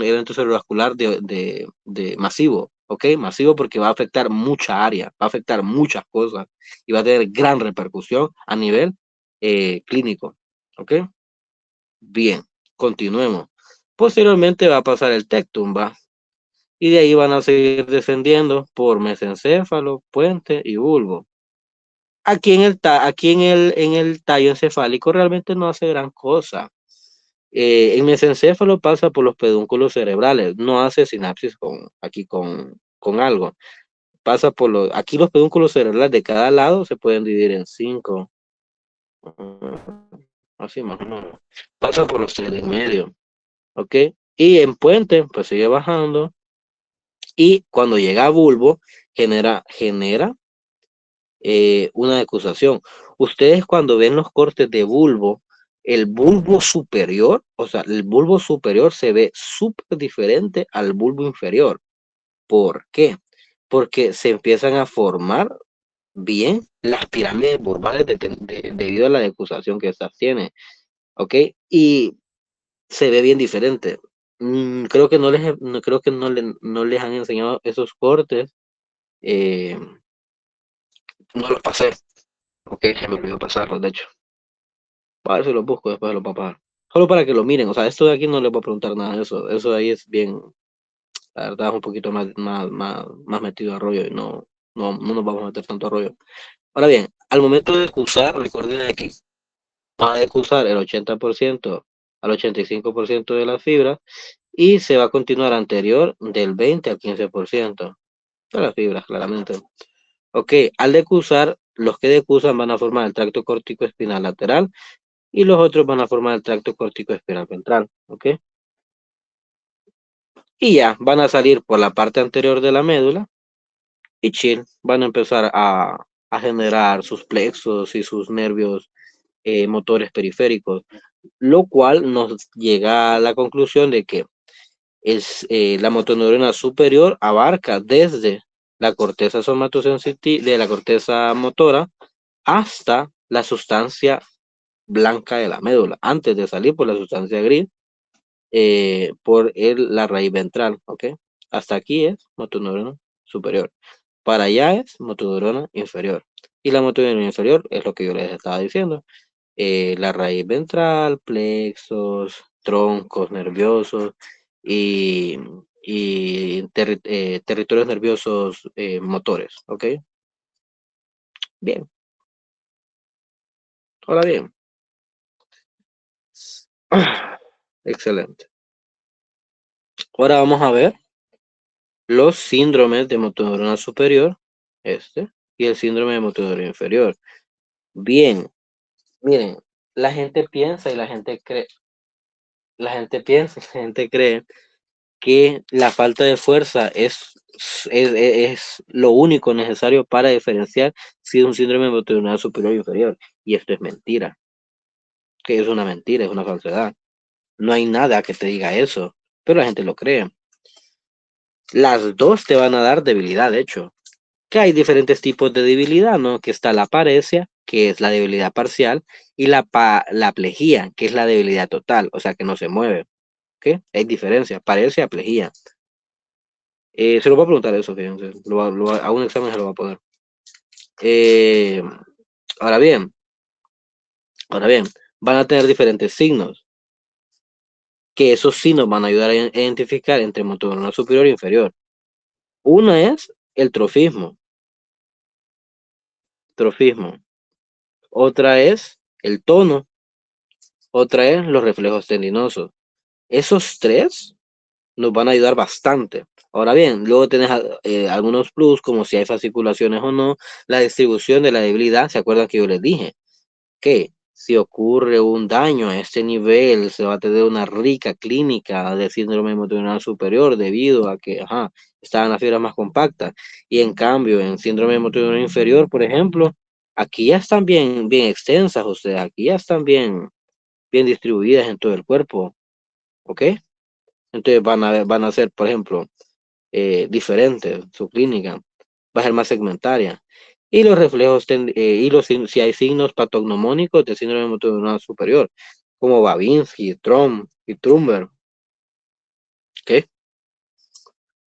evento cerebrovascular de masivo, ¿ok? Masivo porque va a afectar mucha área, va a afectar muchas cosas y va a tener gran repercusión a nivel clínico, ¿ok? Bien, continuemos. Posteriormente va a pasar el tectum, ¿va? Y de ahí van a seguir descendiendo por mesencéfalo, puente y bulbo. Aquí en el tallo encefálico realmente no hace gran cosa. El mesencéfalo pasa por los pedúnculos cerebrales, no hace sinapsis con algo. Aquí los pedúnculos cerebrales de cada lado se pueden dividir en 5. Así más o menos. Pasa por los 3 y medio, ¿ok? Y en puente, pues sigue bajando. Y cuando llega a bulbo, genera una decusación. Ustedes cuando ven los cortes de bulbo, el bulbo superior, o sea, el bulbo superior se ve súper diferente al bulbo inferior. ¿Por qué? Porque se empiezan a formar bien las pirámides bulbales debido a la decusación que estas tienen, ¿ok? Y se ve bien diferente. Creo que no les han enseñado esos cortes. eh, no los pasé. Ok, se me olvidó pasarlos, de hecho. A ver si los busco después de los papás. Solo para que lo miren. O sea, esto de aquí no les voy a preguntar nada de eso. Eso de ahí es bien, la verdad, es un poquito más metido a rollo y no nos vamos a meter tanto a rollo. Ahora bien, al momento de excusar, recuerden aquí, va a excusar el 80% al 85% de las fibras y se va a continuar anterior del 20 al 15% de las fibras, claramente. Ok, al decusar, los que decusan van a formar el tracto córtico espinal lateral y los otros van a formar el tracto córtico espiral ventral, ¿ok? Y ya, van a salir por la parte anterior de la médula y chill, van a empezar a generar sus plexos y sus nervios motores periféricos, lo cual nos llega a la conclusión de que la motoneurona superior abarca desde la corteza somatosensitiva, de la corteza motora, hasta la sustancia blanca de la médula, antes de salir por la sustancia gris por la raíz ventral, ¿ok? Hasta aquí es motoneurona superior. Para allá es motoneurona inferior. Y la motoneurona inferior es lo que yo les estaba diciendo. La raíz ventral, plexos, troncos nerviosos y, y territorios nerviosos motores, ¿ok? Bien, ahora bien. Excelente. Ahora vamos a ver los síndromes de motoneurona superior, y el síndrome de motoneurona inferior. Bien, miren, la gente piensa y la gente cree que la falta de fuerza es lo único necesario para diferenciar si es un síndrome motoneuronal superior o inferior. Y esto es mentira. Que es una mentira, es una falsedad. No hay nada que te diga eso, pero la gente lo cree. Las dos te van a dar debilidad, de hecho. Que hay diferentes tipos de debilidad, ¿no? Que está la paresia, que es la debilidad parcial, y la plejía, que es la debilidad total, o sea, que no se mueve. ¿Ok? Hay diferencia, paresia, aplejía. Se lo voy a preguntar eso, fíjense. A un examen se lo va a poner. Eh, ahora bien, van a tener diferentes signos. Que esos signos van a ayudar a identificar entre motoneuronal superior e inferior. Una es el trofismo. Otra es el tono. Otra es los reflejos tendinosos. Esos tres nos van a ayudar bastante. Ahora bien, luego tenés algunos plus, como si hay fasciculaciones o no, la distribución de la debilidad. ¿Se acuerdan que yo les dije? Que si ocurre un daño a este nivel, se va a tener una rica clínica de síndrome motoneuronal superior debido a que estaban las fibras más compactas. Y en cambio, en síndrome motoneuronal inferior, por ejemplo, aquí ya están bien extensas, o sea, aquí ya están bien distribuidas en todo el cuerpo, ¿ok? Entonces van a ser, por ejemplo, diferentes, su clínica va a ser más segmentaria. Y los reflejos, si hay signos patognomónicos de síndrome motoneuronal superior, como Babinski, Trom y Trumber. ¿Ok?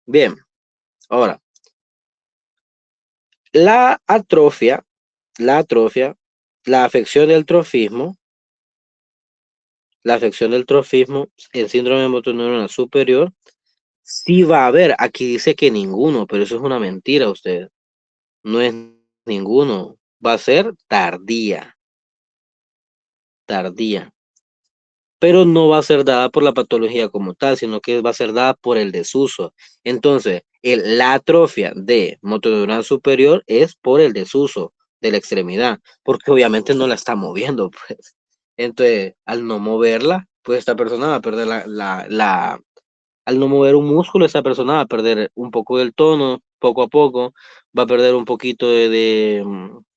Bien, ahora, la atrofia, la afección del trofismo, en síndrome motoneuronal superior, sí va a haber. Aquí dice que ninguno, pero eso es una mentira, usted. No es ninguno. Va a ser tardía. Pero no va a ser dada por la patología como tal, sino que va a ser dada por el desuso. Entonces, la atrofia de motoneuronal superior es por el desuso de la extremidad, porque obviamente no la está moviendo, pues. Entonces, al no moverla, pues esta persona va a perder al no mover un músculo, esa persona va a perder un poco del tono, poco a poco, va a perder un poquito de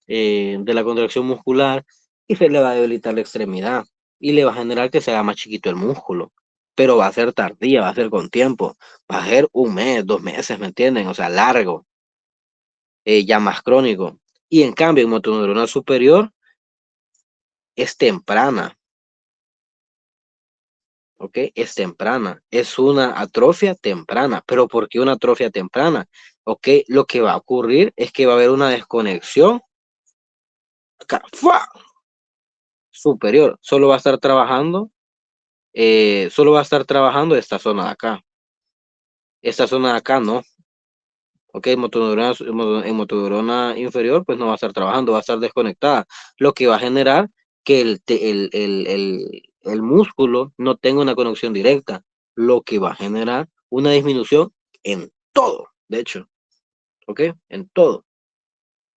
la contracción muscular y se le va a debilitar la extremidad y le va a generar que se haga más chiquito el músculo. Pero va a ser tardía, va a ser con tiempo, va a ser 1 mes, 2 meses, ¿me entienden? O sea, largo, ya más crónico. Y en cambio, en motoneuronal superior es temprana, ¿ok? Es temprana, es una atrofia temprana. ¿Pero por qué una atrofia temprana? ¿Ok? Lo que va a ocurrir es que va a haber una desconexión acá, ¡fua! Superior. Solo va a estar trabajando esta zona de acá. Esta zona de acá no. ¿Ok? En motoneurona inferior, pues no va a estar trabajando, va a estar desconectada. Lo que va a generar que el músculo no tenga una conexión directa. Lo que va a generar una disminución en todo, de hecho. ¿Ok? En todo.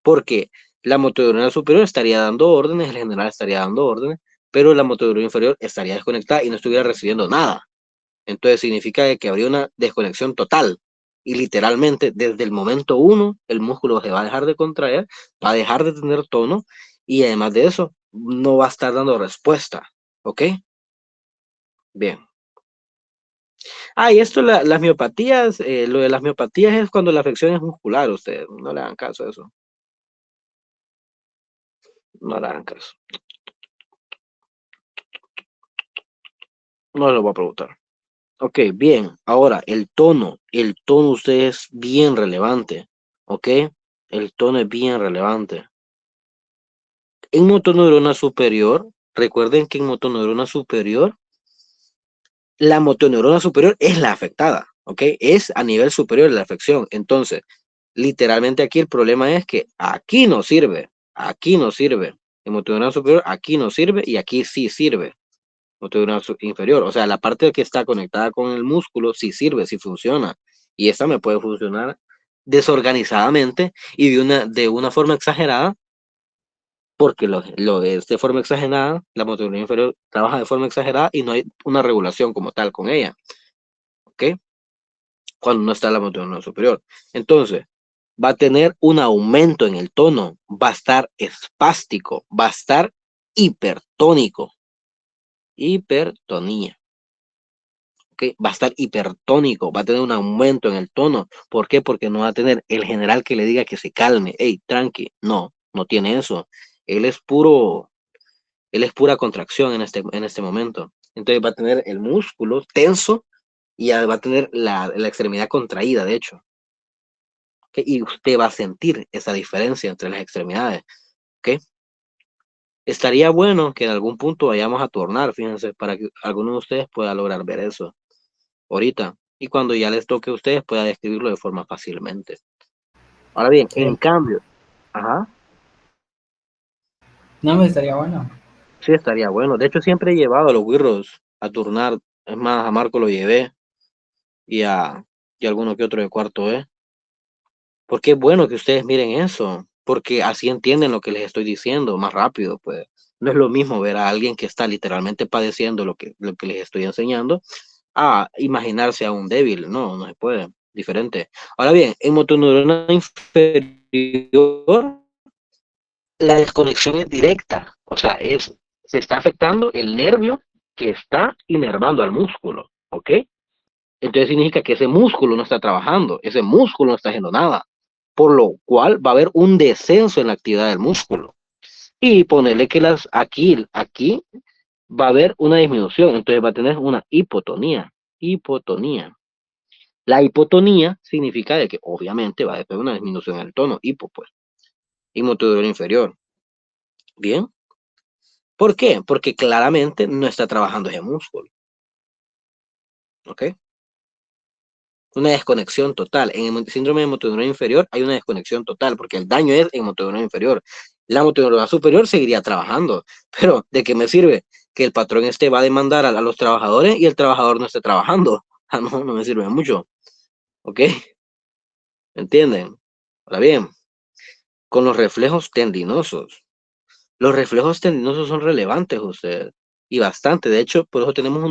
Porque la motoneurona superior estaría dando órdenes, el general estaría dando órdenes, pero la motoneurona inferior estaría desconectada y no estuviera recibiendo nada. Entonces significa que habría una desconexión total. Y literalmente, desde el momento 1, el músculo se va a dejar de contraer, va a dejar de tener tono y además de eso, no va a estar dando respuesta. ¿Ok? Bien. Y esto, las miopatías, lo de las miopatías es cuando la afección es muscular, ustedes no le hagan caso a eso. No le hagan caso. No lo voy a preguntar. Ok, bien. Ahora, el tono. El tono, usted es bien relevante. ¿Ok? El tono es bien relevante. En motoneurona superior, recuerden que en motoneurona superior, la motoneurona superior es la afectada. ¿Ok? Es a nivel superior de la afección. Entonces, literalmente aquí el problema es que aquí no sirve. Aquí no sirve. En motoneurona superior, aquí no sirve y aquí sí sirve. Motoneurona inferior, o sea, la parte que está conectada con el músculo sí sirve, sí funciona. Y esta me puede funcionar desorganizadamente y de una forma exagerada, porque lo es de forma exagerada, la motoneurona inferior trabaja de forma exagerada y no hay una regulación como tal con ella. ¿Ok? cuando no está la motoneurona superior. Entonces, va a tener un aumento en el tono, va a estar espástico, va a estar hipertónico, hipertonía. ¿Okay? Va a estar hipertónico, va a tener un aumento en el tono. ¿Por qué? Porque no va a tener el general que le diga que se calme. Hey, tranqui. No, no tiene eso. Él es pura contracción en este momento. Entonces va a tener el músculo tenso y va a tener la extremidad contraída, de hecho. ¿Okay? Y usted va a sentir esa diferencia entre las extremidades. ¿Okay? Estaría bueno que en algún punto vayamos a tornar, fíjense, para que alguno de ustedes pueda lograr ver eso ahorita. Y cuando ya les toque a ustedes, pueda describirlo de forma fácilmente. Ahora bien, Sí. en cambio, ajá, No me estaría bueno. sí estaría bueno. De hecho, siempre he llevado a los guirros a turnar. Es más, a Marco lo llevé y a alguno que otro de cuarto B. Porque es bueno que ustedes miren eso, porque así entienden lo que les estoy diciendo más rápido, pues. No es lo mismo ver a alguien que está literalmente padeciendo lo que les estoy enseñando a imaginarse a un débil. No, no se puede. Diferente. Ahora bien, en motoneurona inferior, la desconexión es directa. O sea, se está afectando el nervio que está inervando al músculo. ¿Ok? Entonces significa que ese músculo no está trabajando, ese músculo no está haciendo nada, por lo cual va a haber un descenso en la actividad del músculo. Y ponerle que aquí va a haber una disminución, entonces va a tener una hipotonía. Hipotonía. La hipotonía significa de que obviamente va a haber una disminución en el tono, hipo, pues, y motor inferior. ¿Bien? ¿Por qué? Porque claramente no está trabajando ese músculo. ¿Ok? Una desconexión total. En el síndrome de motoneurona inferior hay una desconexión total, porque el daño es en motoneurona inferior. La motoneurona superior seguiría trabajando, pero ¿de qué me sirve? Que el patrón va a demandar a los trabajadores y el trabajador no esté trabajando. Ah, no, no me sirve mucho. ¿Ok? ¿Entienden? Ahora bien, con los reflejos tendinosos. Los reflejos tendinosos son relevantes, ustedes, y bastante. De hecho, por eso tenemos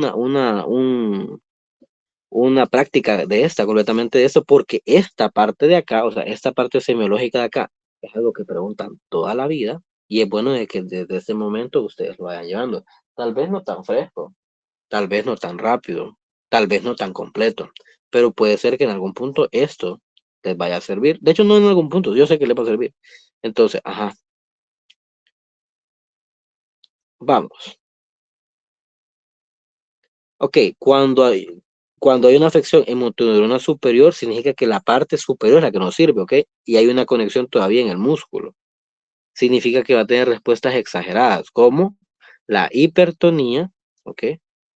una práctica de completamente de esto, porque esta parte de acá, o sea, esta parte semiológica de acá, es algo que preguntan toda la vida, y es bueno de que desde ese momento ustedes lo vayan llevando. Tal vez no tan fresco, tal vez no tan rápido, tal vez no tan completo, pero puede ser que en algún punto esto les vaya a servir. De hecho, no en algún punto, yo sé que les va a servir. Entonces, ajá, vamos. Ok, cuando hay una afección en motoneurona superior, significa que la parte superior es la que no sirve, ¿ok? Y hay una conexión todavía en el músculo. Significa que va a tener respuestas exageradas, como la hipertonía, ¿ok?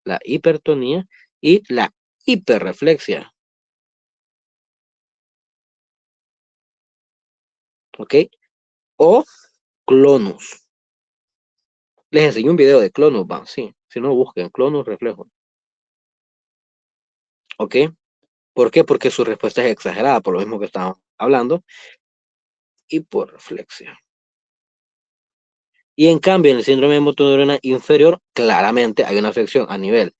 La hipertonía y la hiperreflexia, ¿ok? O clonus. Les enseño un video de clonus, van, sí. Si no, busquen clonus reflejo, ¿ok? ¿Por qué? Porque su respuesta es exagerada, por lo mismo que estamos hablando, hiporreflexia. Y en cambio, en el síndrome de motoneurona inferior, claramente hay una afección a nivel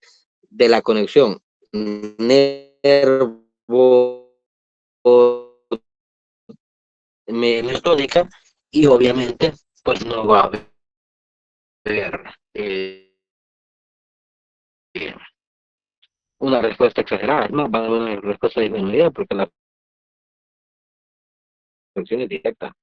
de la conexión nervo-miotónica y obviamente, pues no va a haber eh, una respuesta exagerada, no va a haber una respuesta disminuida porque la afección es directa.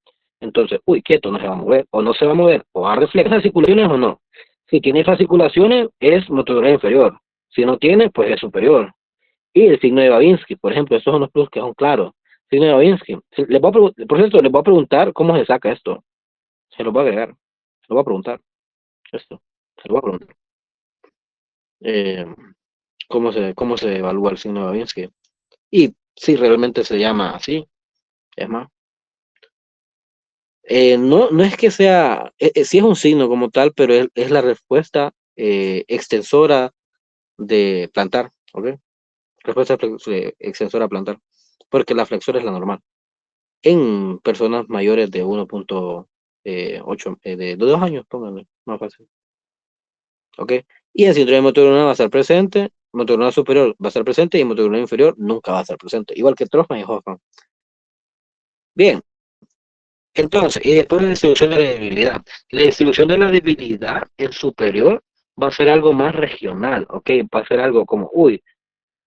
Entonces, uy, quieto, no se va a mover, o no se va a mover, o va a reflejar fasciculaciones o no. Si tiene fasciculaciones, es motoneurona inferior. Si no tiene, pues es superior. Y el signo de Babinski, por ejemplo, estos son los plus que son claros. Signo de Babinski. Por cierto, les voy a preguntar cómo se saca esto. Se lo voy a agregar. Se lo voy a preguntar. Esto. Se lo voy a preguntar. Eh, ¿cómo se evalúa el signo de Babinski? Y si realmente se llama así, es más. No es que sea, sí es un signo como tal, pero es la respuesta extensora de plantar, ¿ok? Respuesta extensora a plantar, porque la flexora es la normal. En personas mayores de 1.8, de 2 años, pónganle, más fácil. ¿Ok? Y el síndrome de motor neuronal va a estar presente motor neuronal superior va a estar presente y motor neuronal inferior nunca va a estar presente, igual que Troffman y Hoffman. Bien, entonces, y después la distribución de la debilidad. La distribución de la debilidad en superior va a ser algo más regional, ¿ok? Va a ser algo como, uy,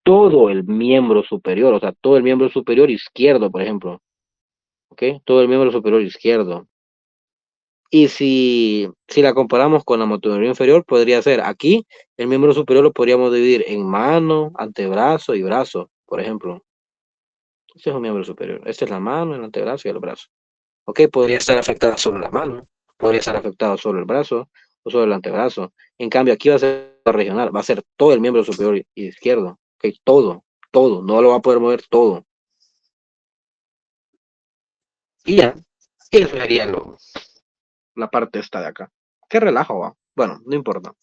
todo el miembro superior, o sea, todo el miembro superior izquierdo, por ejemplo, ¿ok? Todo el miembro superior izquierdo. Y si la comparamos con la motoneuronal inferior, podría ser aquí, el miembro superior lo podríamos dividir en mano, antebrazo y brazo, por ejemplo. Este es un miembro superior. Esta es la mano, el antebrazo y el brazo. Ok, podría estar afectada solo la mano, podría estar afectado solo el brazo o solo el antebrazo. En cambio, aquí va a ser regional, va a ser todo el miembro superior izquierdo. Ok, todo, no lo va a poder mover todo. Y ya, eso sería la parte esta de acá. Qué relajo va. Bueno, no importa.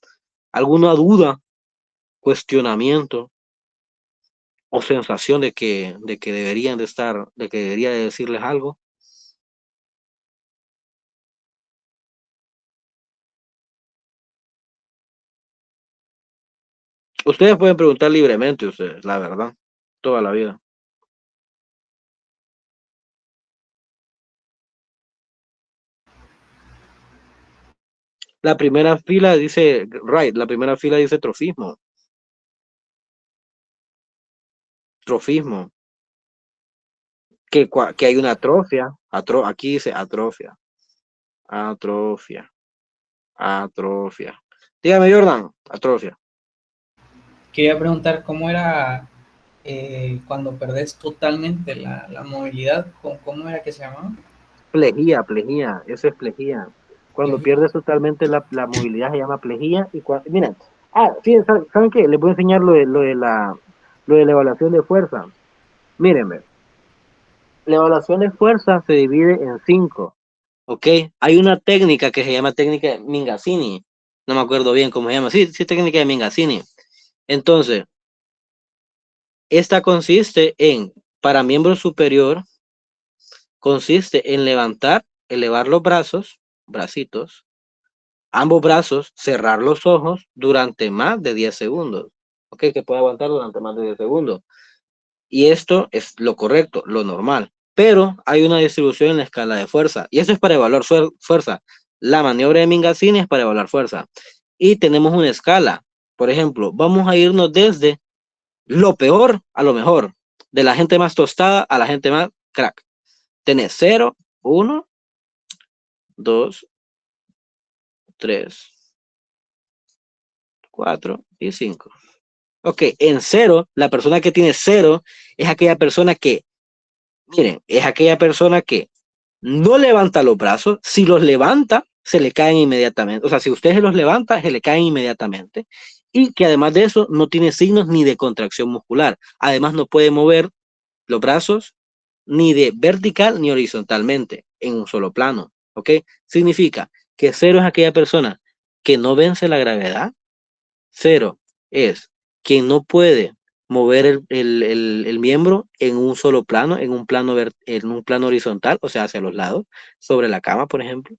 ¿Alguna duda, cuestionamiento o sensación de que deberían de estar, de que debería de decirles algo? Ustedes pueden preguntar libremente, ustedes, la verdad, toda la vida. La primera fila dice, right, la primera fila dice trofismo. Trofismo. Que hay una atrofia. Aquí dice atrofia. Atrofia. Atrofia. Dígame, Jordan. Atrofia. Quería preguntar cómo era cuando perdés totalmente la movilidad, ¿cómo era que se llamaba? Plejía. Eso es plejía. Cuando Plejía. pierdes totalmente la movilidad se llama plejía. Miren, sí, ¿saben qué? Les voy a enseñar lo de la evaluación de fuerza. Mírenme. La evaluación de fuerza se divide en 5. ¿Ok? Hay una técnica que se llama técnica de Mingasini. No me acuerdo bien cómo se llama. Sí, sí, técnica de Mingasini. Entonces, esta consiste para miembro superior, consiste en elevar los brazos, bracitos, ambos brazos, cerrar los ojos durante más de 10 segundos. ¿Ok? Que puede aguantar durante más de 10 segundos. Y esto es lo correcto, lo normal. Pero hay una distribución en la escala de fuerza. Y eso es para evaluar fuerza. La maniobra de Mingasini es para evaluar fuerza. Y tenemos una escala. Por ejemplo, vamos a irnos desde lo peor a lo mejor. De la gente más tostada a la gente más crack. Tenés 0, 1, 2, 3, 4 y 5. Ok, en 0, la persona que tiene 0 es aquella persona que, miren, es aquella persona que no levanta los brazos. Si los levanta, se le caen inmediatamente. O sea, si usted se los levanta, se le caen inmediatamente. Y que además de eso, no tiene signos ni de contracción muscular. Además, no puede mover los brazos ni de vertical ni horizontalmente en un solo plano. ¿Ok? Significa que 0 es aquella persona que no vence la gravedad. 0 es quien no puede mover el miembro en un solo plano, en un plano horizontal, o sea, hacia los lados, sobre la cama, por ejemplo,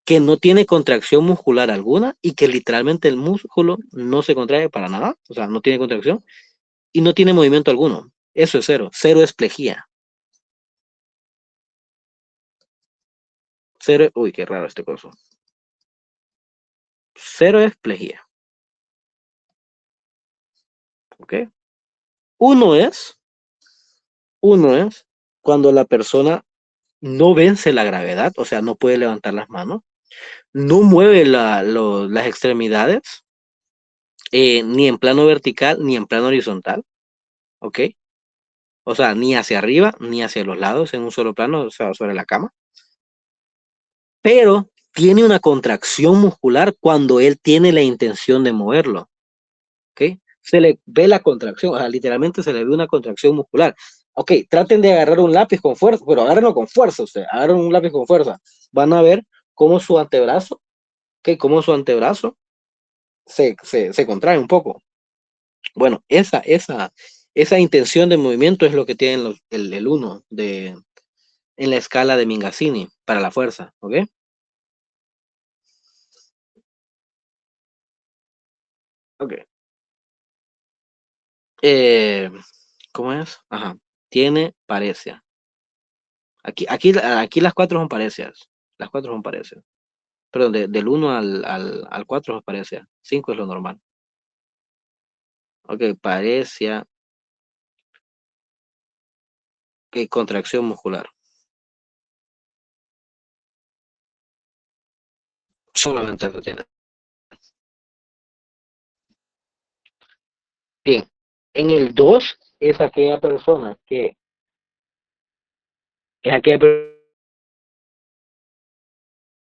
que no tiene contracción muscular alguna y que literalmente el músculo no se contrae para nada, o sea, no tiene contracción y no tiene movimiento alguno. Eso es 0. 0 es plejía. 0, uy, qué raro este coso. 0 es plejía. ¿Ok? 1 es cuando la persona no vence la gravedad, o sea, no puede levantar las manos, no mueve las extremidades, ni en plano vertical, ni en plano horizontal, ¿ok? O sea, ni hacia arriba, ni hacia los lados, en un solo plano, o sea, sobre la cama. Pero tiene una contracción muscular cuando él tiene la intención de moverlo, ¿ok? Se le ve la contracción, o sea, literalmente se le ve una contracción muscular. Ok, traten de agarrar un lápiz con fuerza, pero agárrenlo con fuerza, usted, agarren un lápiz con fuerza. Van a ver cómo su antebrazo, cómo su antebrazo se contrae un poco. Bueno, esa intención de movimiento es lo que tiene el 1 en la escala de Mingasini para la fuerza, ¿ok? Ok. ¿Cómo es? Ajá. Tiene parecia. Aquí las 4 son parecias. Las 4 son parecias. Perdón, del 1 al 4 es parecia. 5 es lo normal. Ok, parecia. Ok, contracción muscular. Solamente eso tiene. Bien. En el 2 es aquella persona que es aquella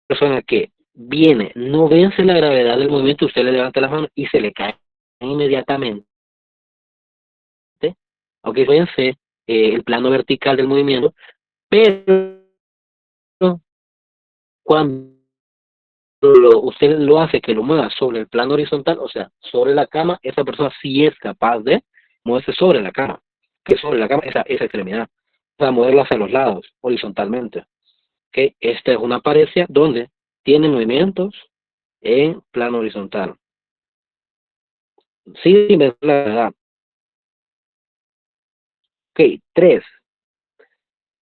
persona que viene, no vence la gravedad del movimiento, usted le levanta las manos y se le cae inmediatamente. Ok, vence el plano vertical del movimiento, pero cuando usted lo hace que lo mueva sobre el plano horizontal, o sea, sobre la cama, esa persona sí es capaz de moverse sobre la cama, que sobre la cama, esa extremidad, o sea, moverla hacia los lados, horizontalmente. Okay. Esta es una parecia donde tiene movimientos en plano horizontal. Sí, la verdad. Ok, 3.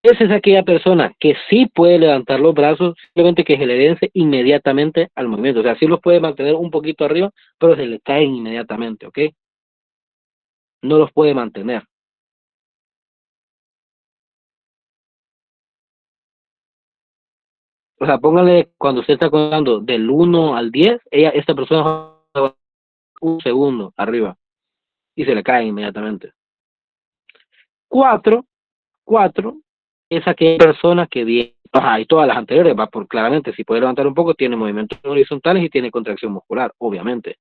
Esa es aquella persona que sí puede levantar los brazos, simplemente que se le vence inmediatamente al movimiento. O sea, sí los puede mantener un poquito arriba, pero se le caen inmediatamente, ¿ok? No los puede mantener. O sea, póngale, cuando usted está contando del 1 al 10, esta persona va un segundo arriba y se le caen inmediatamente. 4 es aquella persona que viene, y todas las anteriores, va por claramente, si puede levantar un poco, tiene movimientos horizontales y tiene contracción muscular, obviamente.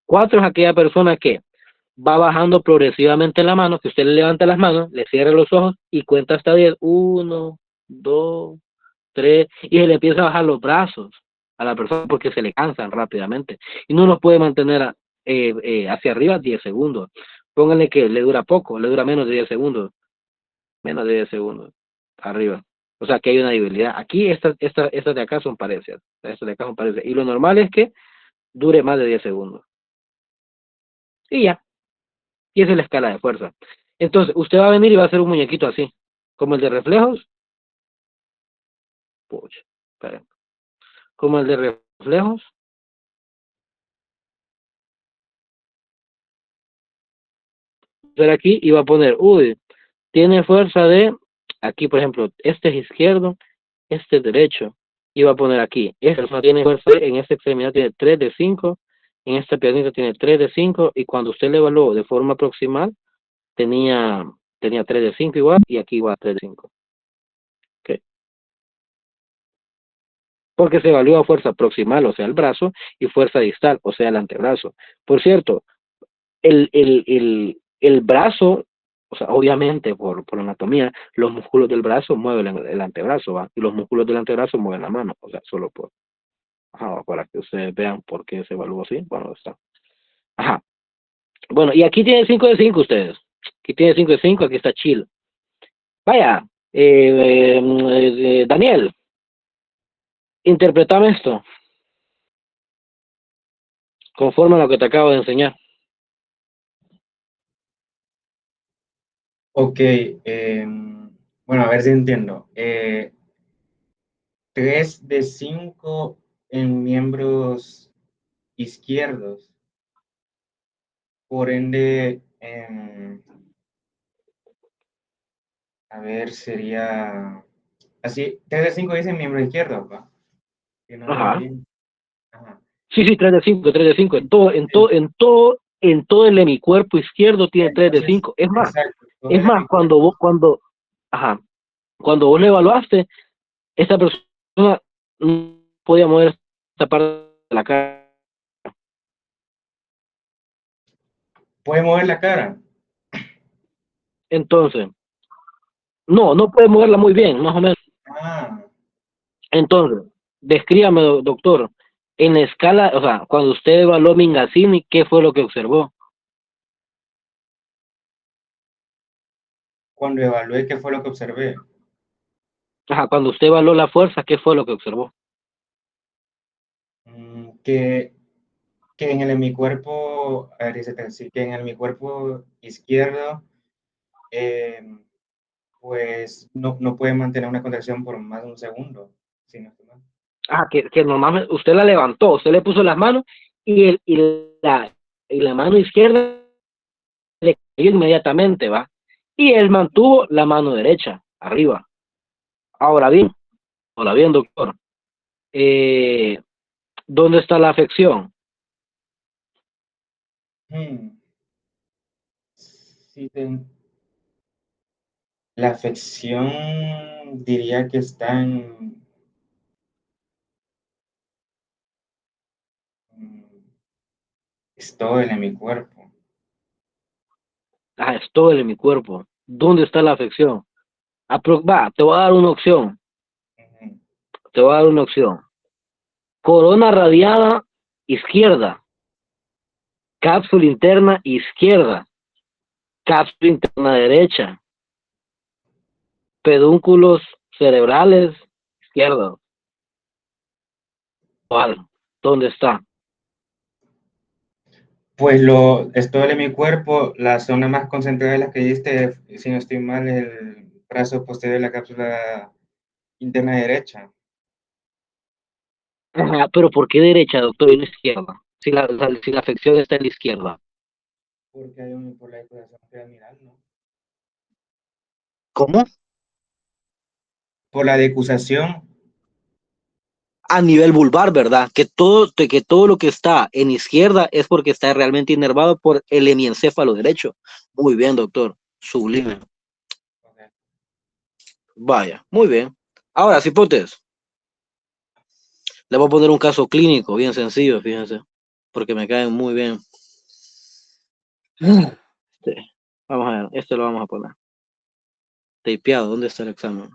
4 es aquella persona que va bajando progresivamente la mano, que usted le levanta las manos, le cierra los ojos y cuenta hasta 10. 1, 2, 3, y se le empieza a bajar los brazos a la persona porque se le cansan rápidamente. Y no los puede mantener hacia arriba 10 segundos. Pónganle que le dura poco, le dura menos de 10 segundos. Menos de 10 segundos. Arriba. O sea que hay una debilidad. Aquí estas de acá son parecidas. Estas de acá son parecidas. Y lo normal es que dure más de 10 segundos. Y ya. Y esa es la escala de fuerza. Entonces, usted va a venir y va a hacer un muñequito así. Como el de reflejos. Pucha, espera. Como el de reflejos. Ver aquí y va a poner, tiene fuerza de, aquí por ejemplo, este es izquierdo, este es derecho. Y va a poner aquí, esta persona tiene fuerza en esta extremidad tiene 3 de 5, en esta piernita tiene 3 de 5, y cuando usted le evaluó de forma proximal, tenía 3 de 5 igual, y aquí igual 3 de 5. Okay. Porque se evalúa fuerza proximal, o sea, el brazo, y fuerza distal, o sea, el antebrazo. Por cierto, el brazo, o sea, obviamente por anatomía, los músculos del brazo mueven el antebrazo, ¿va? Y los músculos del antebrazo mueven la mano, o sea, solo para que ustedes vean por qué se evalúa así. Bueno, está. Ajá. Bueno, y aquí tienen 5 de 5 ustedes. Aquí tienen 5 de 5, aquí está chill. Vaya, Daniel, interpretame esto conforme a lo que te acabo de enseñar. Ok, bueno, a ver si entiendo. 3 de 5 en miembros izquierdos. Por ende, a ver, sería así. 3 de 5 dicen miembro izquierdo, ¿va? Que no veo Ajá. bien. Ajá. Sí, 3 de 5, 3 de 5. En todo el hemicuerpo izquierdo tiene 3 de Entonces, 5. Es más, exacto. Todo el cuando vos le evaluaste, esta persona no podía mover esta parte de la cara. puede mover la cara. Entonces, no puede moverla muy bien, más o menos. Ah, Entonces, descríbame, doctor, en la escala, o sea, cuando usted evaluó Mingasini, ¿qué fue lo que observó? cuando evalué qué fue lo que observé. Ajá, cuando usted evaluó la fuerza, ¿qué fue lo que observó? Que que en el hemicuerpo, a ver, dice así, que en el hemicuerpo izquierdo, pues no puede mantener una contracción por más de un segundo. Si no estoy mal. Que normalmente usted la levantó, usted le puso las manos y la mano izquierda le cayó inmediatamente, ¿va? Y él mantuvo la mano derecha arriba. Ahora bien, doctor, ¿dónde está la afección? Sí, la afección diría que está es todo en mi cuerpo. Es todo en mi cuerpo. ¿Dónde está la afección? Te voy a dar una opción. Te voy a dar una opción. Corona radiada izquierda. Cápsula interna izquierda. Cápsula interna derecha. Pedúnculos cerebrales izquierdos. ¿Cuál? ¿Dónde está? Pues es todo en mi cuerpo. La zona más concentrada de las que diste, si no estoy mal, es el brazo posterior de la cápsula interna derecha. Ajá, pero ¿por qué derecha, doctor, y no izquierda? Si la afección está en la izquierda. Porque hay por la decusación piramidal, ¿no? ¿Cómo? Por la decusación. A nivel vulvar, ¿verdad? Que todo lo que está en izquierda es porque está realmente inervado por el hemiencéfalo derecho. Muy bien, doctor. Sublime. Okay. Vaya, muy bien. Ahora, cipotes. Le voy a poner un caso clínico bien sencillo, fíjense, porque me caen muy bien. Vamos a ver, este lo vamos a poner. Tapeado, ¿dónde está el examen?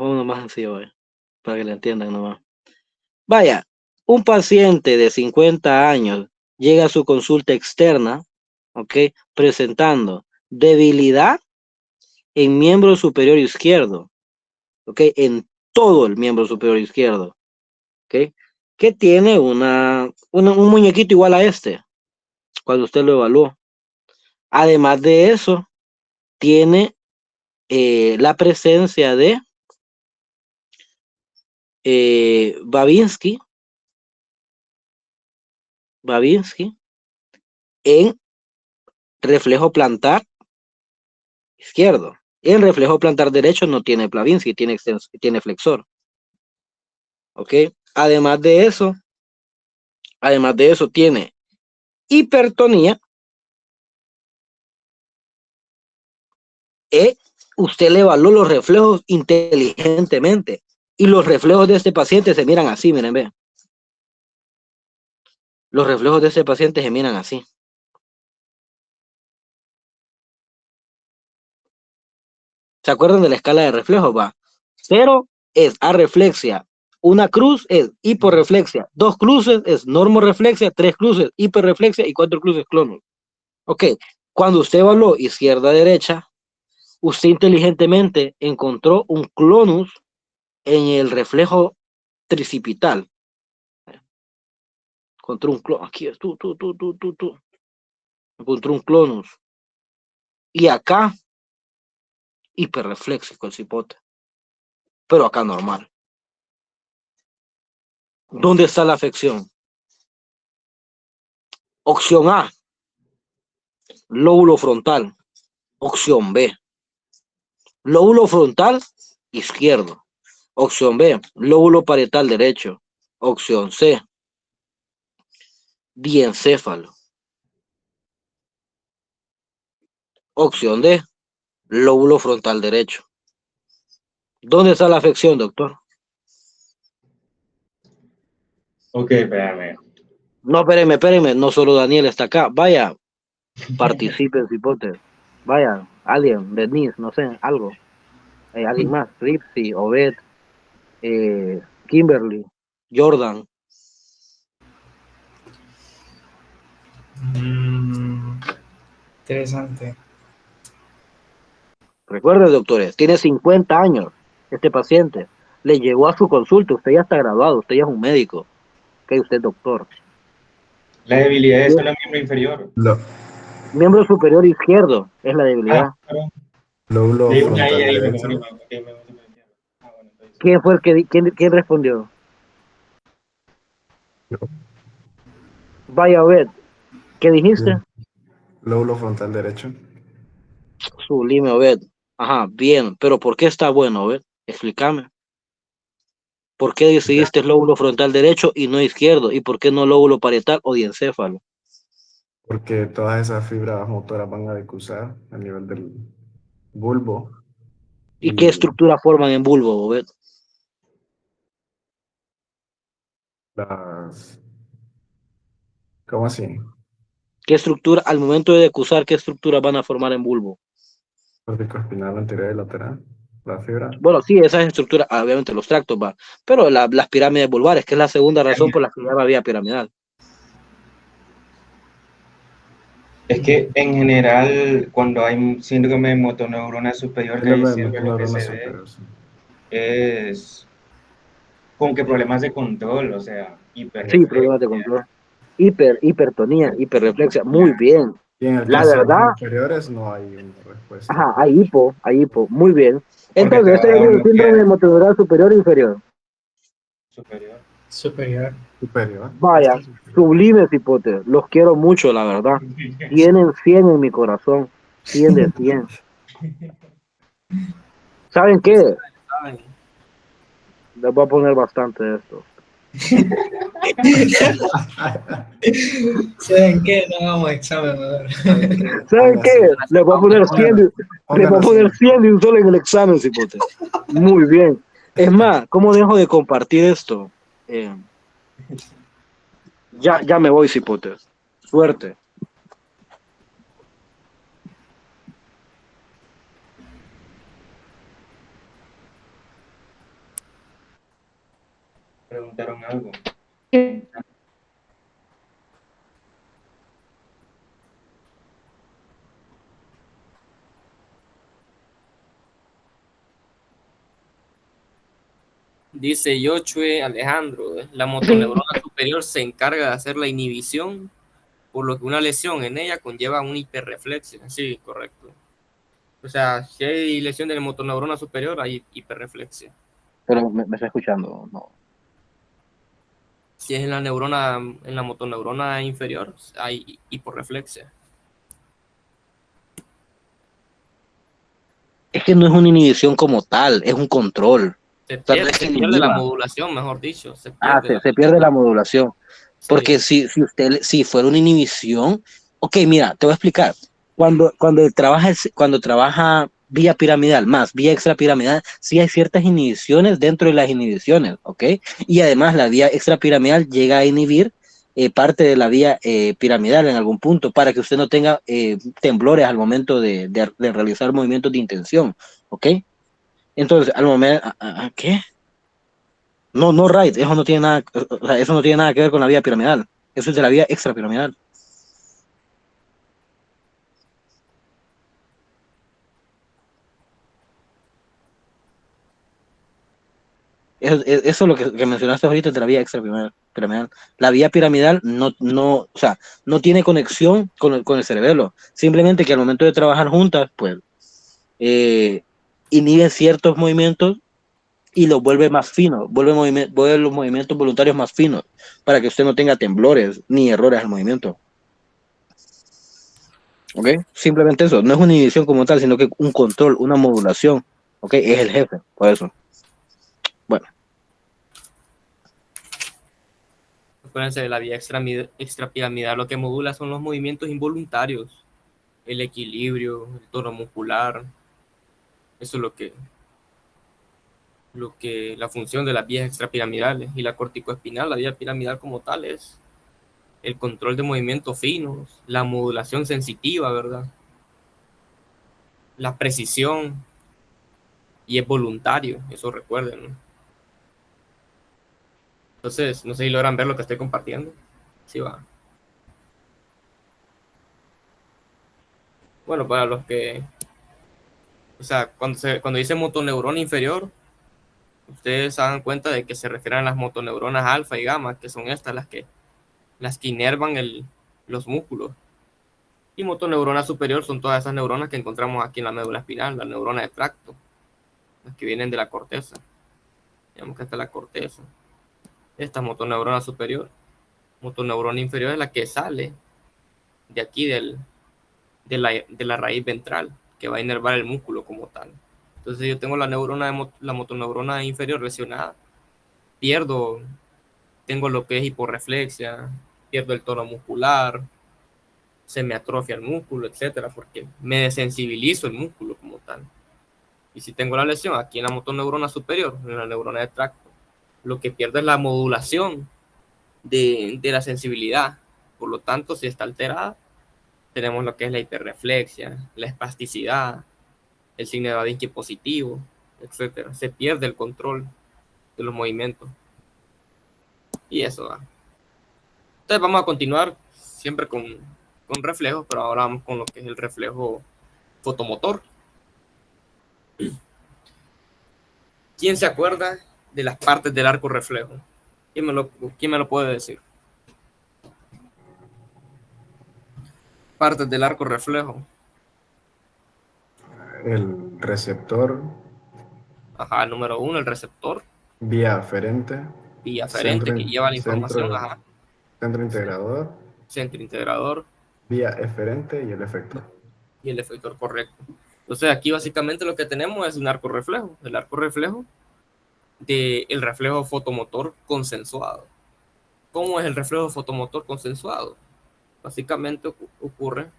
Uno más sencillo, vaya, para que le entiendan nomás. Vaya, un paciente de 50 años llega a su consulta externa, ¿ok? Presentando debilidad en miembro superior izquierdo, ¿ok? En todo el miembro superior izquierdo, ¿ok? Que tiene un muñequito igual a este, cuando usted lo evaluó. Además de eso, tiene la presencia de Babinski en reflejo plantar izquierdo. El reflejo plantar derecho no tiene Babinski, tiene flexor. ¿Ok? Además de eso, tiene hipertonía. Usted le evaluó los reflejos inteligentemente. Y los reflejos de este paciente se miran así, miren, ve. Los reflejos de este paciente se miran así. ¿Se acuerdan de la escala de reflejos? Va. 0 es arreflexia. Una cruz es hiporreflexia. 2 cruces es normoreflexia. 3 cruces hiperreflexia. Y 4 cruces clonus. Ok. Cuando usted evaluó izquierda-derecha, usted inteligentemente encontró un clonus en el reflejo tricipital. Encontró un clonus. Aquí es encontró un clonus. Y acá, hiperreflexico el cipote. Pero acá normal. ¿Dónde está la afección? Opción A, lóbulo frontal. Opción B, lóbulo frontal izquierdo. Opción B, lóbulo parietal derecho. Opción C, diencéfalo. Opción D, lóbulo frontal derecho. ¿Dónde está la afección, doctor? Ok, espérame. No, espéreme, no solo Daniel está acá. Vaya, participen, cipotes. Vaya, alguien, Denise, no sé, algo. Alguien más, Ripsy, Obed, Kimberly, Jordan. Interesante. Recuerden, doctores, tiene 50 años este paciente. le llegó a su consulta, usted ya está graduado, usted ya es un médico, ok, usted es doctor. La debilidad es solo el miembro inferior. Miembro superior izquierdo es la debilidad. Perdón. Lóbulo Ahí frontal me derecho. confundí, ok, me confundí. Bueno, entonces. ¿Quién fue el que, quién respondió? Yo. Vaya, Obed, ¿qué dijiste? Lóbulo frontal derecho. Sublime, Obed. Ajá, bien, pero ¿por qué está bueno, Obed? Explícame. ¿Por qué decidiste lóbulo frontal derecho y no izquierdo? ¿Y por qué no lóbulo parietal o diencéfalo? Porque todas esas fibras motoras van a decusar a nivel del bulbo. ¿Y qué estructura forman en bulbo, Obed? Las... ¿Cómo así? ¿Qué estructura, al momento de decusar, qué estructura van a formar en bulbo? Corticoespinal anterior y lateral. La fibra. Bueno, sí, esas estructuras, obviamente los tractos va, pero las pirámides vulvares, que es la segunda razón por la que se llama vía piramidal. Es que en general, cuando hay síndrome de motoneurona superior, que ahí siempre lo que Neurona se ve superior, sí. es como que problemas de control, o sea, Sí, hiperreflexia. problemas de control. Hipertonía, hiperreflexia, muy bien. Y en el La caso de verdad, los inferiores no hay una respuesta. ajá, hay hipo, muy bien. Porque Entonces, te este va a es el síndrome bloquear motoneural superior e inferior. superior. Superior. Superior. Vaya, sublimes hipotes, los quiero mucho, la verdad. Tienen 100 en mi corazón, 100 de 100. ¿Saben qué? Ay, Les voy a poner bastante de esto. ¿Saben qué? No hagamos examen, mejor. ¿Saben qué? Les voy a poner 100 de, les voy a poner 100 de un solo en el examen, hipotes. Muy bien. Es más, ¿cómo dejo de compartir esto? Ya me voy, cipotes. Suerte. Preguntaron algo. dice Yochue Alejandro, la motoneurona superior se encarga de hacer la inhibición, por lo que una lesión en ella conlleva una hiperreflexia. Sí, correcto. O sea, si hay lesión de la motoneurona superior, hay hiperreflexia. Pero me está escuchando, no. Si es en la motoneurona inferior, hay hiporreflexia. Es que no es una inhibición como tal, es un control. Se O sea, no pierde, es que se pierde la inhiba. modulación, mejor dicho. Se pierde Se pierde la modulación. sí. Porque si fuera una inhibición, ok, mira, te voy a explicar. Cuando trabaja vía piramidal más vía extrapiramidal, sí hay ciertas inhibiciones dentro de las inhibiciones, ok. Y además la vía extrapiramidal llega a inhibir parte de la vía piramidal en algún punto para que usted no tenga temblores al momento de realizar movimientos de intención, ok. Entonces, al momento, ¿qué? No, right, eso no tiene nada, o sea, eso no tiene nada que ver con la vía piramidal. Eso es de la vía extrapiramidal. Eso es lo que mencionaste ahorita de la vía extrapiramidal. La vía piramidal o sea, no tiene conexión con el cerebelo. Simplemente que al momento de trabajar juntas, pues, inhibe ciertos movimientos y los vuelve más finos, vuelve los movimientos voluntarios más finos, para que usted no tenga temblores ni errores al movimiento. ¿Ok? Simplemente eso, no es una inhibición como tal, sino que un control, una modulación. ¿Ok? Es el jefe, por eso. Bueno. Acuérdense de la vía extrapiramidal, lo que modula son los movimientos involuntarios, el equilibrio, el tono muscular. Eso es la función de las vías extrapiramidales. Y la corticoespinal, la vía piramidal como tal, es el control de movimientos finos, la modulación sensitiva, ¿verdad? La precisión, y es voluntario, eso recuerden, ¿no? Entonces, no sé si logran ver lo que estoy compartiendo. Sí, va. Bueno, para los que, o sea, cuando dice motoneurona inferior, Ustedes se dan cuenta de que se refieren a las motoneuronas alfa y gamma, que son estas las que inervan los músculos. Y motoneurona superior son todas esas neuronas que encontramos aquí en la médula espinal, la neurona de tracto, las que vienen de la corteza. Digamos que esta es la corteza. Esta es motoneurona superior. Motoneurona inferior es la que sale de aquí de la raíz ventral, que va a inervar el músculo como tal. Entonces yo tengo la motoneurona inferior lesionada, tengo lo que es hiporreflexia, pierdo el tono muscular, se me atrofia el músculo, etcétera, porque me desensibilizo el músculo como tal. Y si tengo la lesión aquí en la motoneurona superior, en la neurona de tracto, lo que pierdo es la modulación de la sensibilidad. Por lo tanto, si está alterada, tenemos lo que es la hiperreflexia, la espasticidad, el signo de Da Vinci positivo, etcétera. Se pierde el control de los movimientos. Y eso va. Entonces vamos a continuar siempre con reflejos, pero ahora vamos con lo que es el reflejo fotomotor. ¿Quién se acuerda de las partes del arco reflejo? ¿Quién me lo puede decir? Partes del arco reflejo. El receptor, Ajá, el número 1, el receptor. vía aferente, Vía aferente que lleva la información. Ajá. Centro integrador, Centro integrador. vía eferente y el efector. Y el efector, correcto. Entonces aquí básicamente lo que tenemos es un arco reflejo. El arco reflejo del reflejo fotomotor consensuado. ¿Cómo es el reflejo fotomotor consensuado? Básicamente ocurre,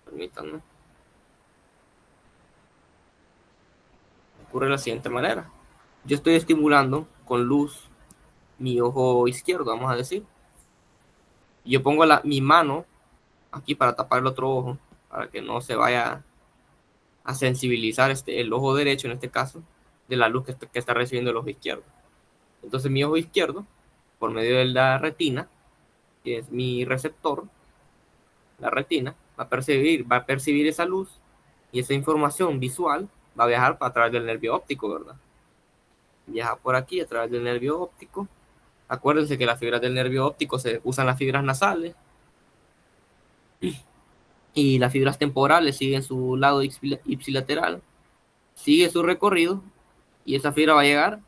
permítanme, ocurre de la siguiente manera. Yo estoy estimulando con luz mi ojo izquierdo, vamos a decir. Yo pongo mi mano aquí para tapar el otro ojo, para que no se vaya a sensibilizar el ojo derecho, en este caso, de la luz que está recibiendo el ojo izquierdo. Entonces mi ojo izquierdo, por medio de la retina, que es mi receptor, la retina, va a percibir esa luz y esa información visual va a viajar a través del nervio óptico, ¿verdad? Viaja por aquí a través del nervio óptico. Acuérdense que las fibras del nervio óptico se usan las fibras nasales y las fibras temporales siguen su lado ipsilateral, sigue su recorrido y esa fibra va a llegar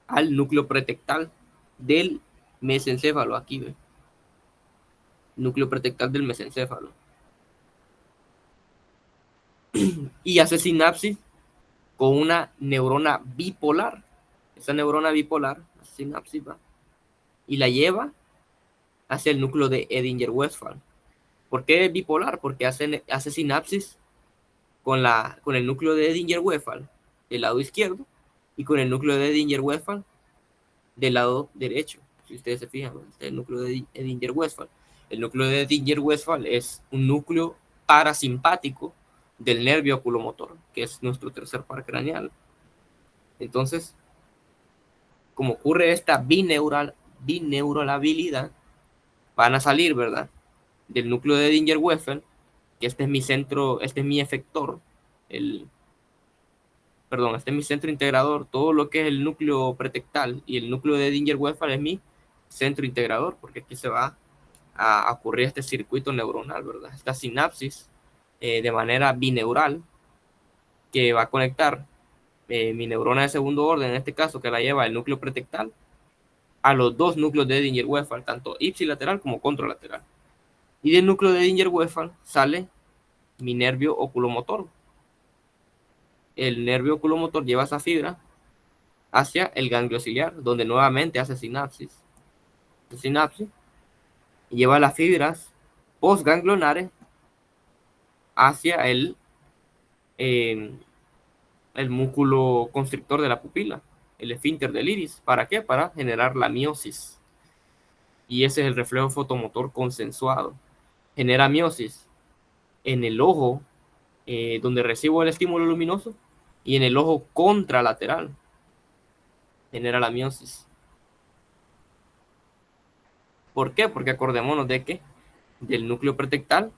al núcleo pretectal del mesencéfalo. Aquí ve, núcleo pretectal del mesencéfalo, y hace sinapsis con una neurona bipolar. Esa neurona bipolar, la sinapsis va, y la lleva hacia el núcleo de Edinger-Westphal. ¿Por qué bipolar? Porque hace sinapsis con el núcleo de Edinger-Westphal del lado izquierdo y con el núcleo de Edinger-Westphal del lado derecho. Si ustedes se fijan, el núcleo de Edinger-Westphal. El núcleo de Edinger-Westphal es un núcleo parasimpático del nervio oculomotor, que es nuestro tercer par craneal. Entonces, como ocurre esta bineuralabilidad, van a salir, ¿verdad?, del núcleo de Edinger-Westphal, que este es mi centro, este es mi efector, este es mi centro integrador. Todo lo que es el núcleo pretectal y el núcleo de Edinger-Westphal es mi centro integrador, porque aquí se va a ocurrir este circuito neuronal, ¿verdad? Esta sinapsis de manera bineural que va a conectar mi neurona de segundo orden, en este caso, que la lleva el núcleo pretectal, a los dos núcleos de Edinger-Westphal, tanto ipsilateral como contralateral. Y del núcleo de Edinger-Westphal sale mi nervio oculomotor. El nervio oculomotor lleva esa fibra hacia el ganglio ciliar, donde nuevamente hace sinapsis. Y lleva las fibras postganglionares hacia el músculo constrictor de la pupila, el esfínter del iris. ¿Para qué? Para generar la miosis. Y ese es el reflejo fotomotor consensuado. Genera miosis en el ojo donde recibo el estímulo luminoso y en el ojo contralateral genera la miosis. ¿Por qué? Porque acordémonos de que del núcleo pretectal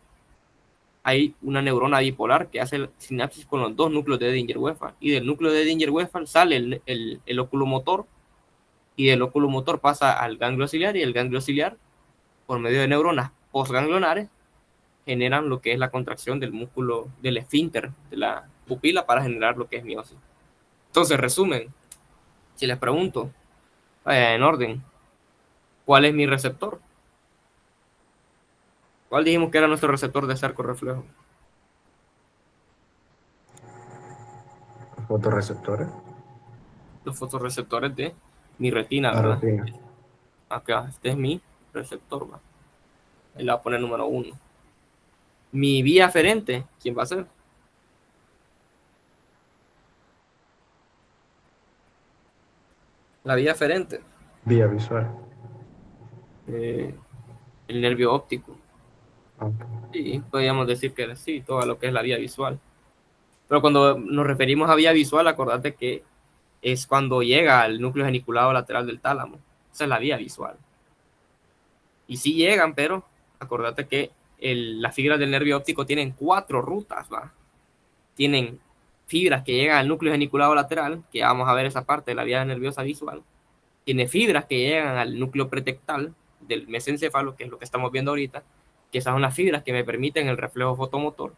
hay una neurona bipolar que hace el sinapsis con los dos núcleos de Edinger-Westphal, y del núcleo de Edinger-Westphal sale el oculomotor, y del oculomotor pasa al ganglio ciliar, y el ganglio ciliar, por medio de neuronas postganglionares, generan lo que es la contracción del músculo, del esfínter de la pupila para generar lo que es miosis. Entonces, resumen, si les pregunto, en orden, ¿cuál es mi receptor? ¿Cuál dijimos que era nuestro receptor de arco reflejo? Fotorreceptores. Los fotorreceptores de mi retina, La ¿verdad? retina. Acá, este es mi receptor, ¿va? Él le va a poner número 1. Mi vía aferente, ¿quién va a ser? La vía aferente, Vía visual. el nervio óptico. Ok. Sí, podríamos decir que sí, todo lo que es la vía visual. Pero cuando nos referimos a vía visual, acordate que es cuando llega al núcleo geniculado lateral del tálamo. Esa es la vía visual. Y sí llegan, pero acordate que las fibras del nervio óptico tienen 4 rutas, ¿va? Tienen fibras que llegan al núcleo geniculado lateral, que vamos a ver esa parte de la vía nerviosa visual. Tiene fibras que llegan al núcleo pretectal del mesencéfalo, que es lo que estamos viendo ahorita, que esas son las fibras que me permiten el reflejo fotomotor.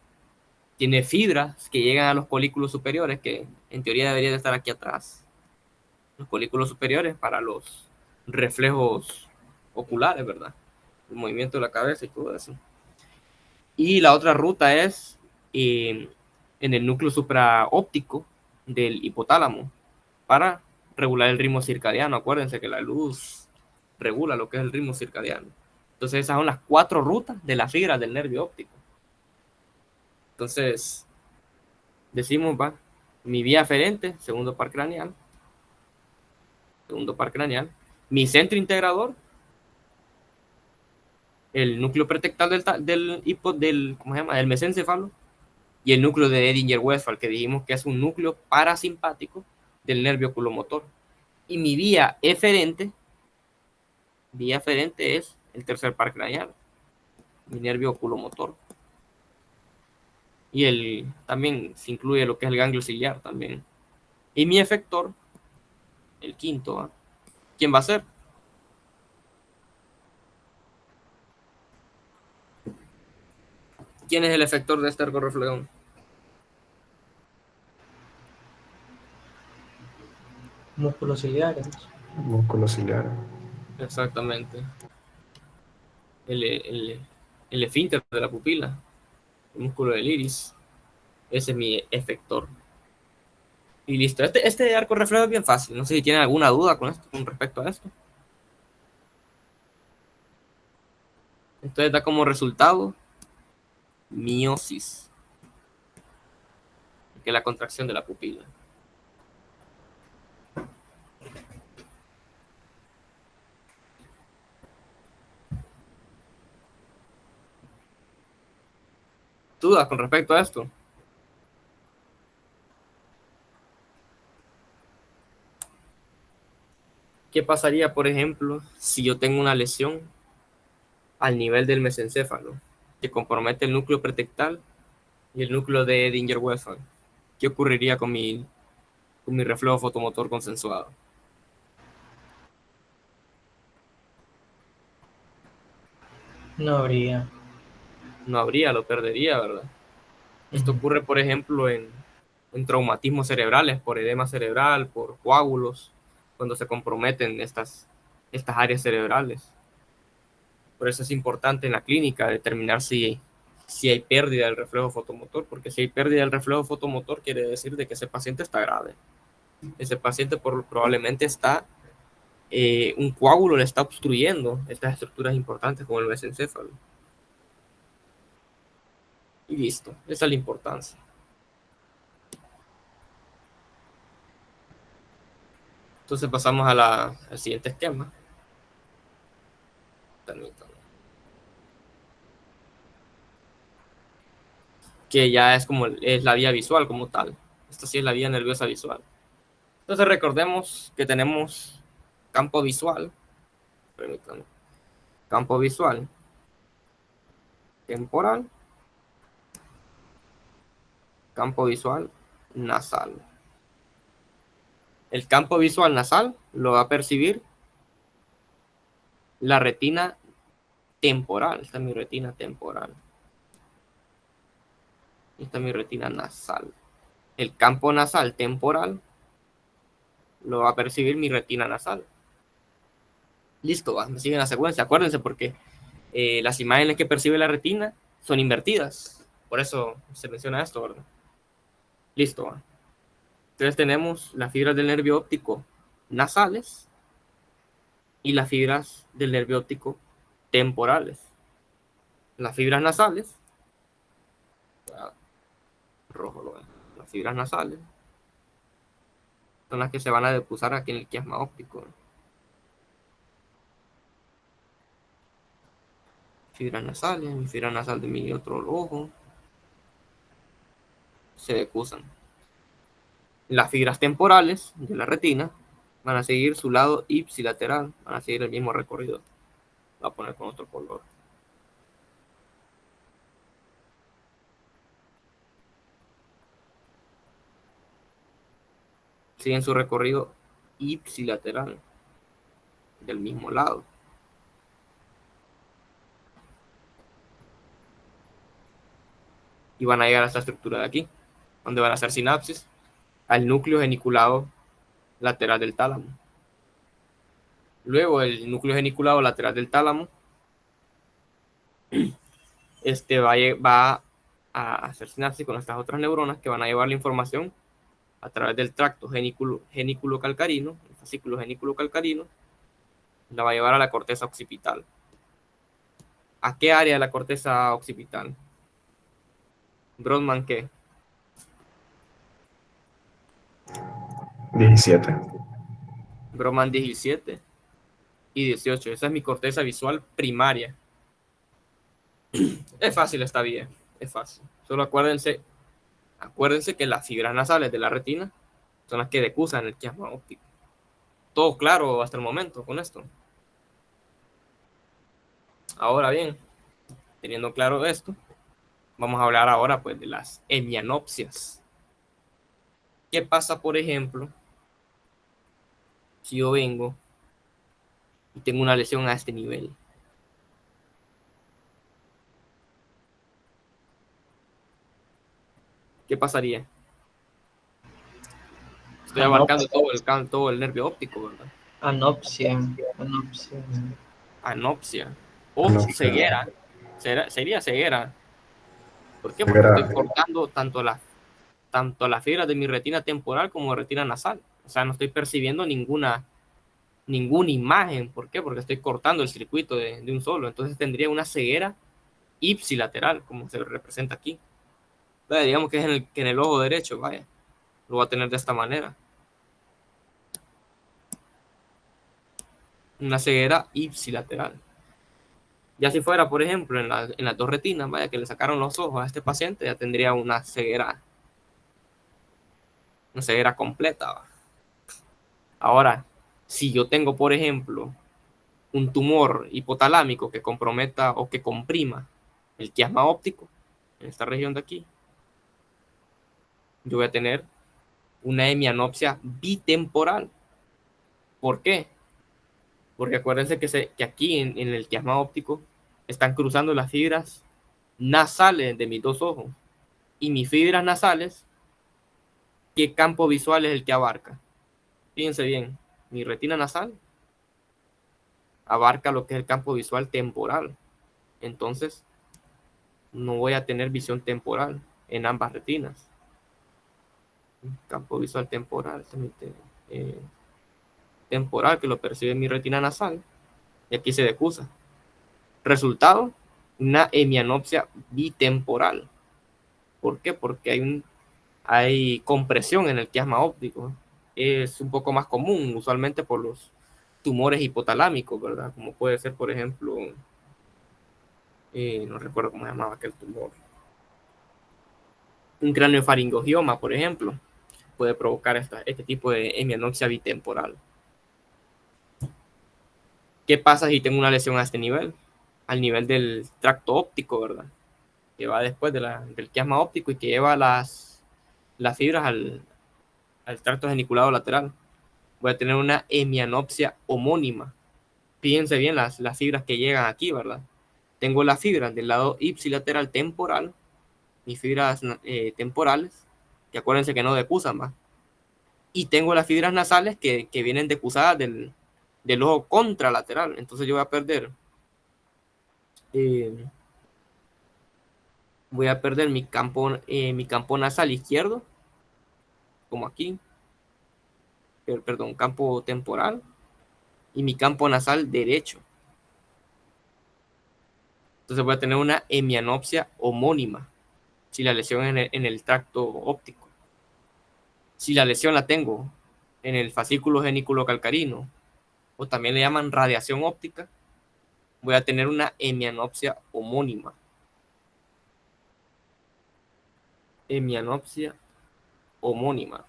Tiene fibras que llegan a los colículos superiores, que en teoría deberían de estar aquí atrás. Los colículos superiores para los reflejos oculares, ¿verdad? El movimiento de la cabeza y todo eso. Y la otra ruta es en el núcleo supraóptico del hipotálamo para regular el ritmo circadiano. Acuérdense que la luz regula lo que es el ritmo circadiano. Entonces esas son las 4 rutas de las fibras del nervio óptico. Entonces decimos, va, mi vía aferente, segundo par craneal, mi centro integrador, el núcleo pretectal del ¿cómo se llama? Del mesencéfalo, y el núcleo de Edinger-Westphal, que dijimos que es un núcleo parasimpático del nervio oculomotor. Y mi vía eferente es el tercer par craneal, mi nervio oculomotor. Y también se incluye lo que es el ganglio ciliar también. Y mi efector, el quinto, ¿eh? ¿Quién va a ser? ¿Quién es el efector de este arco reflejo? Músculos ciliares. Músculo ciliar. Exactamente. El esfínter de la pupila, el músculo del iris. Ese es mi efector. Y listo. Este arco reflejo es bien fácil. No sé si tienen alguna duda con respecto a esto. Entonces da como resultado miosis, que es la contracción de la pupila. ¿Dudas con respecto a esto? ¿Qué pasaría, por ejemplo, si yo tengo una lesión al nivel del mesencéfalo que compromete el núcleo pretectal y el núcleo de Edinger-Westphal? ¿Qué ocurriría con mi reflejo fotomotor consensuado? No habría. No habría, lo perdería, ¿verdad? Esto ocurre, por ejemplo, en traumatismos cerebrales, por edema cerebral, por coágulos, cuando se comprometen estas áreas cerebrales. Por eso es importante en la clínica determinar si hay pérdida del reflejo fotomotor, porque si hay pérdida del reflejo fotomotor quiere decir de que ese paciente está grave. Ese paciente probablemente un coágulo le está obstruyendo estas estructuras importantes como el mesencéfalo. Y listo, esa es la importancia. Entonces pasamos al siguiente esquema. Permítanme. Que ya es la vía visual como tal. Esta sí es la vía nerviosa visual. Entonces recordemos que tenemos campo visual. Permítanme. Campo visual temporal campo visual nasal. El campo visual nasal lo va a percibir la retina temporal. Esta es mi retina temporal. Esta es mi retina nasal. El campo nasal temporal lo va a percibir mi retina nasal. Listo, me siguen la secuencia. Acuérdense porque las imágenes que percibe la retina son invertidas. Por eso se menciona esto, ¿verdad? Listo. Entonces tenemos las fibras del nervio óptico nasales y las fibras del nervio óptico temporales. Las fibras nasales, rojo lo ven, las fibras nasales son las que se van a depositar aquí en el quiasma óptico. Fibras nasales, mi fibra nasal de mi otro ojo se decusan. Las fibras temporales de la retina van a seguir su lado ipsilateral, van a seguir el mismo recorrido. Voy a poner con otro color. Siguen su recorrido ipsilateral del mismo lado. Y van a llegar a esta estructura de aquí, donde van a hacer sinapsis al núcleo geniculado lateral del tálamo. Luego el núcleo geniculado lateral del tálamo va a hacer sinapsis con estas otras neuronas que van a llevar la información a través del tracto genículo calcarino, el fascículo genículo calcarino, la va a llevar a la corteza occipital. ¿A qué área de la corteza occipital? Brodmann, ¿qué? 17. Brodmann 17 y 18. Esa es mi corteza visual primaria. Es fácil esta vía, es fácil. Solo acuérdense que las fibras nasales de la retina son las que decusan el quiasma óptico. Todo claro hasta el momento con esto. Ahora bien, teniendo claro esto, vamos a hablar ahora pues de las hemianopsias. ¿Qué pasa, por ejemplo, si yo vengo y tengo una lesión a este nivel? ¿Qué pasaría? Estoy abarcando todo el nervio óptico, ¿verdad? Anopsia. Anopsia o Anopsia. ceguera. Sería ceguera. ¿Por qué? Porque Ceguera. estoy cortando tanto las fibras de mi retina temporal como retina nasal. O sea, no estoy percibiendo ninguna imagen. ¿Por qué? Porque estoy cortando el circuito de un solo. Entonces tendría una ceguera ipsilateral, como se representa aquí. Vaya, digamos que es en el ojo derecho, vaya. Lo va a tener de esta manera. Una ceguera ipsilateral. Ya si fuera, por ejemplo, en las dos retinas, vaya, que le sacaron los ojos a este paciente, ya tendría una ceguera completa. ¿Va? Ahora, si yo tengo, por ejemplo, un tumor hipotalámico que comprometa o que comprima el quiasma óptico, en esta región de aquí, yo voy a tener una hemianopsia bitemporal. ¿Por qué? Porque acuérdense que aquí en el quiasma óptico están cruzando las fibras nasales de mis dos ojos. Y mis fibras nasales, ¿qué campo visual es el que abarca? Fíjense bien, mi retina nasal abarca lo que es el campo visual temporal. Entonces, no voy a tener visión temporal en ambas retinas. Campo visual temporal, temporal que lo percibe mi retina nasal, y aquí se decusa. Resultado, una hemianopsia bitemporal. ¿Por qué? Porque hay compresión en el quiasma óptico. Es un poco más común, usualmente por los tumores hipotalámicos, ¿verdad? Como puede ser, por ejemplo, no recuerdo cómo se llamaba aquel tumor. Un craneofaringogioma, por ejemplo, puede provocar este tipo de hemianopsia bitemporal. ¿Qué pasa si tengo una lesión a este nivel? Al nivel del tracto óptico, ¿verdad? Que va después del quiasma óptico y que lleva las las fibras al tracto geniculado lateral. Voy a tener una hemianopsia homónima. Fíjense bien las fibras que llegan aquí, ¿verdad? Tengo las fibras del lado ipsilateral temporal, mis fibras temporales, que acuérdense que no decusan más. Y tengo las fibras nasales que vienen decusadas del ojo contralateral. Entonces yo voy a perder mi campo nasal izquierdo, como aquí, perdón, campo temporal, y mi campo nasal derecho. Entonces voy a tener una hemianopsia homónima si la lesión en el tracto óptico. Si la lesión la tengo en el fascículo geniculocalcarino, o también le llaman radiación óptica, voy a tener una hemianopsia homónima. Hemianopsia homónima.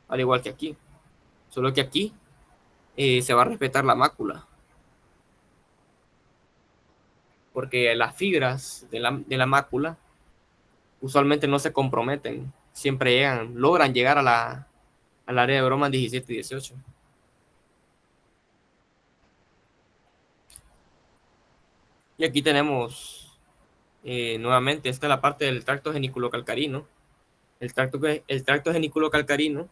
Al igual que aquí. Solo que aquí se va a respetar la mácula. Porque las fibras de la mácula usualmente no se comprometen. Siempre logran llegar al área de Broman 17 y 18. Y aquí tenemos nuevamente, esta es la parte del tracto geniculocalcarino. El tracto geniculocalcarino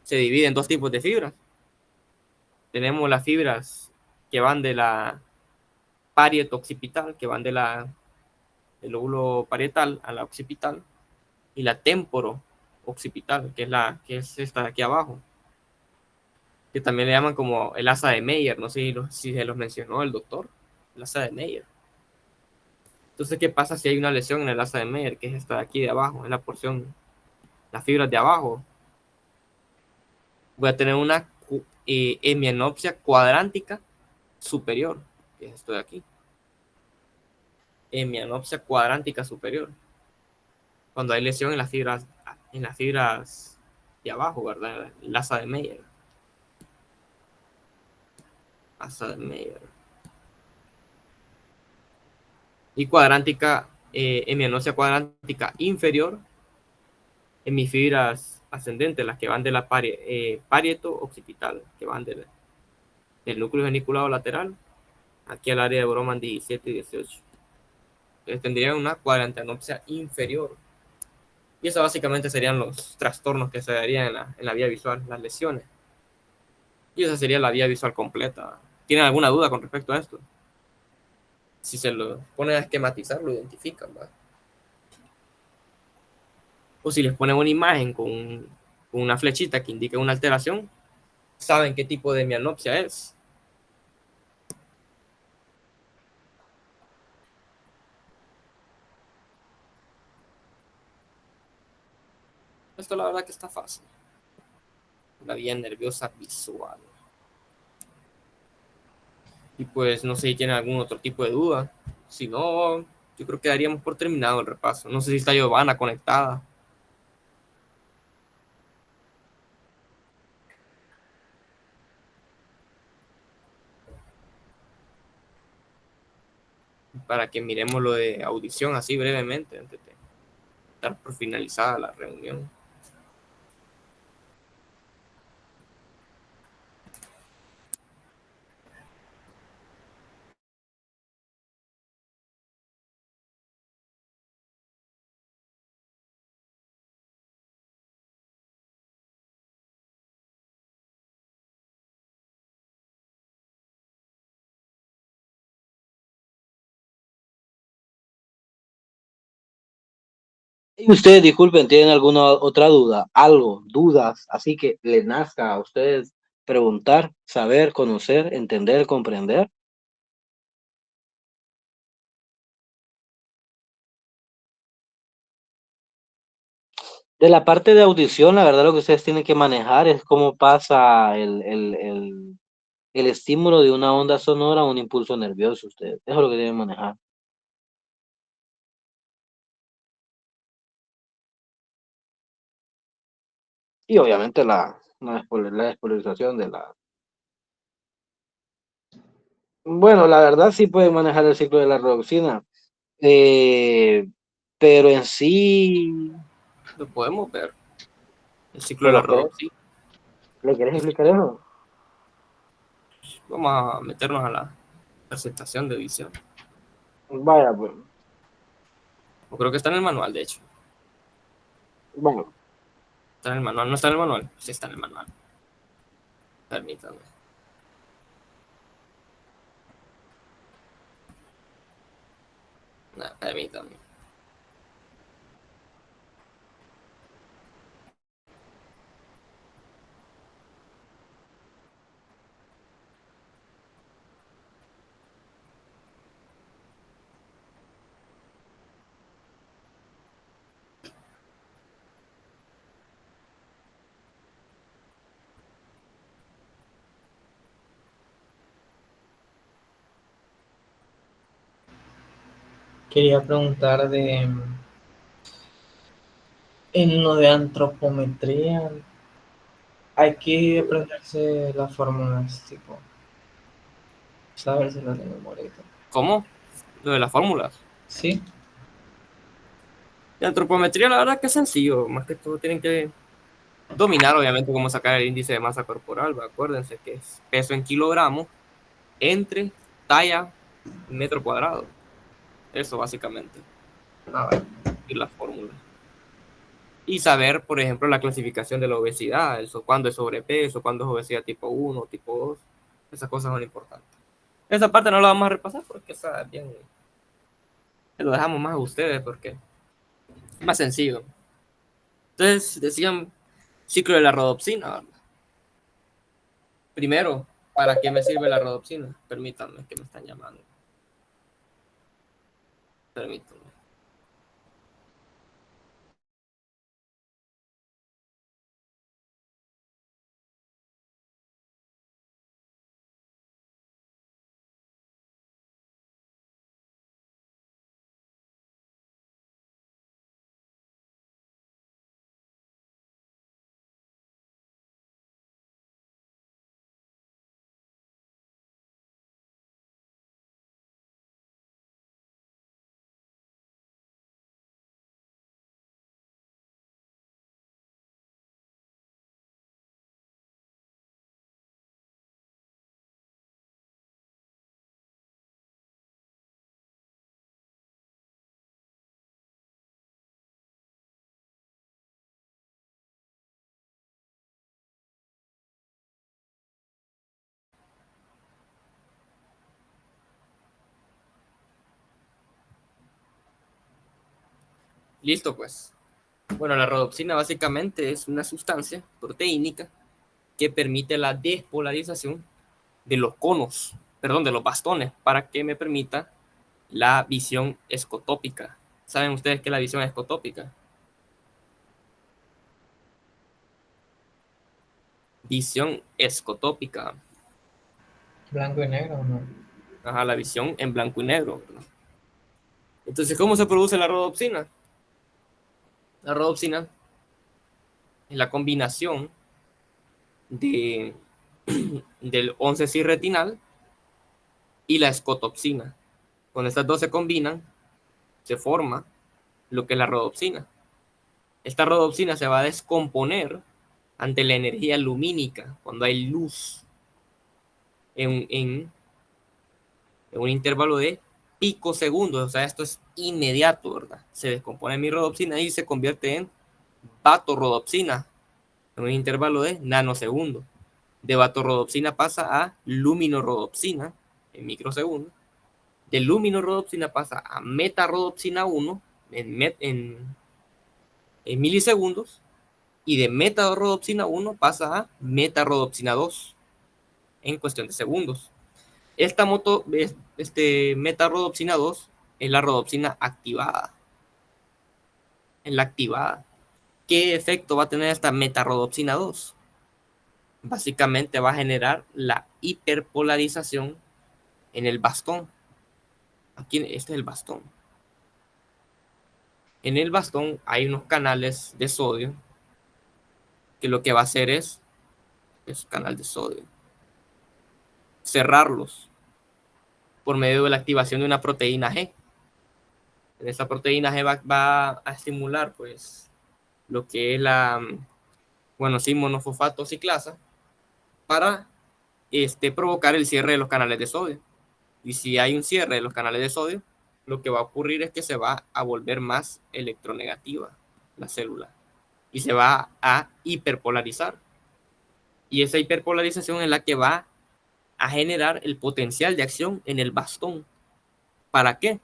se divide en dos tipos de fibras. Tenemos las fibras que van de la parieto occipital, que van del lóbulo parietal a la occipital, y la temporo occipital, que es esta de aquí abajo, que también le llaman como el asa de Meyer. No sé si se los mencionó el doctor, el asa de Meyer. Entonces, ¿qué pasa si hay una lesión en el asa de Meyer, que es esta de aquí de abajo, en la porción, las fibras de abajo? Voy a tener una hemianopsia cuadrántica superior, que es esto de aquí. Hemianopsia cuadrántica superior. Cuando hay lesión en las fibras de abajo, ¿verdad? El asa de Meyer. Asa de Meyer. Y cuadrántica, hemianopsia cuadrántica inferior en mis fibras ascendentes, las que van de la parieto occipital, que van del núcleo geniculado lateral aquí al área de Broman 17 y 18. Entonces tendrían una cuadrantanopsia inferior. Y eso básicamente serían los trastornos que se darían en la vía visual, las lesiones. Y esa sería la vía visual completa. ¿Tienen alguna duda con respecto a esto? Si se lo ponen a esquematizar, lo identifican, ¿va? O si les ponen una imagen con una flechita que indique una alteración, saben qué tipo de hemianopsia es. Esto la verdad que está fácil. La vía nerviosa visual. Y pues no sé si tienen algún otro tipo de duda. Si no, yo creo que daríamos por terminado el repaso. No sé si está Giovanna conectada. Para que miremos lo de audición así brevemente antes de dar por finalizada la reunión. Y ustedes, disculpen, ¿tienen alguna otra duda? Algo, dudas, así que les nazca a ustedes preguntar, saber, conocer, entender, comprender. De la parte de audición, la verdad lo que ustedes tienen que manejar es cómo pasa el estímulo de una onda sonora a un impulso nervioso. Ustedes, eso es lo que deben manejar. Y obviamente la despolarización de la... Bueno, la verdad sí pueden manejar el ciclo de la redoxina. pero en sí, Lo podemos ver. El ciclo de la ¿pero qué? rodopsina. ¿Le querés explicar eso? Vamos a meternos a la presentación de visión. Vaya, pues, O creo que está en el manual, de hecho. bueno, Está en el manual. ¿No está en el manual? Sí está en el manual. Permítanme. No, permítanme. Quería preguntar en lo de antropometría, hay que aprenderse las fórmulas, tipo, saberse las de memoria y todo. ¿Cómo? Lo de las fórmulas. ¿Sí? La antropometría, la verdad que es sencillo. Más que todo tienen que dominar, obviamente, cómo sacar el índice de masa corporal. ¿Va? Acuérdense que es peso en kilogramos entre talla metro cuadrado. Eso, básicamente. Ah, vale. Y la fórmula. Y saber, por ejemplo, la clasificación de la obesidad. Eso, cuándo es sobrepeso, cuándo es obesidad tipo 1, tipo 2. Esas cosas son importantes. Esa parte no la vamos a repasar porque esa es bien. Lo dejamos más a ustedes porque es más sencillo. Entonces, decían ciclo de la rodopsina, ¿verdad? Primero, ¿para qué me sirve la rodopsina? Permítanme, que me están llamando. Permítanme. Listo, pues. Bueno, la rodopsina básicamente es una sustancia proteínica que permite la despolarización de los conos, perdón, de los bastones, para que me permita la visión escotópica. ¿Saben ustedes qué es la visión escotópica? Visión escotópica. ¿Blanco y negro o no? Ajá, la visión en blanco y negro, ¿verdad? Entonces, ¿cómo se produce la rodopsina? La rodopsina es la combinación de, del 11-cis-retinal y la escotopsina. Cuando estas dos se combinan, se forma lo que es la rodopsina. Esta rodopsina se va a descomponer ante la energía lumínica, cuando hay luz en un intervalo de picosegundos. O sea, esto es inmediato, ¿verdad? Se descompone mi rodopsina y se convierte en vatorrodopsina en un intervalo de nanosegundos. De vatorrodopsina pasa a luminorodopsina en microsegundos. De luminorodopsina pasa a metarodopsina 1 en milisegundos. Y de metarodopsina 1 pasa a metarodopsina 2 en cuestión de segundos. Esta metarodopsina 2 es la rodopsina activada. Es la activada. ¿Qué efecto va a tener esta metarodopsina 2? Básicamente va a generar la hiperpolarización en el bastón. Aquí, este es el bastón. En el bastón hay unos canales de sodio que lo que va a hacer es canal de sodio, cerrarlos por medio de la activación de una proteína G. En esta proteína G va a estimular pues lo que es la, bueno, sí, monofosfato ciclasa para provocar el cierre de los canales de sodio. Y si hay un cierre de los canales de sodio, lo que va a ocurrir es que se va a volver más electronegativa la célula y se va a hiperpolarizar. Y esa hiperpolarización es la que va a generar el potencial de acción en el bastón. ¿Para qué?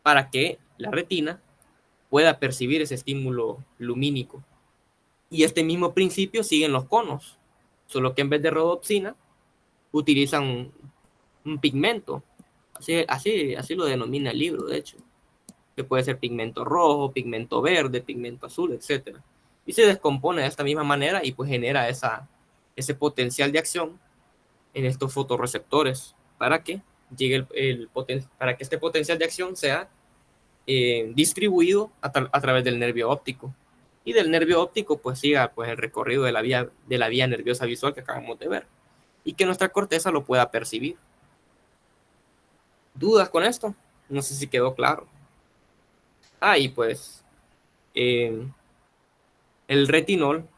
Para que la retina pueda percibir ese estímulo lumínico. Y este mismo principio sigue en los conos, solo que en vez de rodopsina utilizan un pigmento. Así lo denomina el libro, de hecho, que puede ser pigmento rojo, pigmento verde, pigmento azul, etc. Y se descompone de esta misma manera y pues genera ese potencial de acción en estos fotorreceptores para que llegue para que este potencial de acción sea distribuido a través del nervio óptico. Y del nervio óptico pues siga pues el recorrido de la vía nerviosa visual que acabamos de ver y que nuestra corteza lo pueda percibir. ¿Dudas con esto? No sé si quedó claro. Y pues el retinol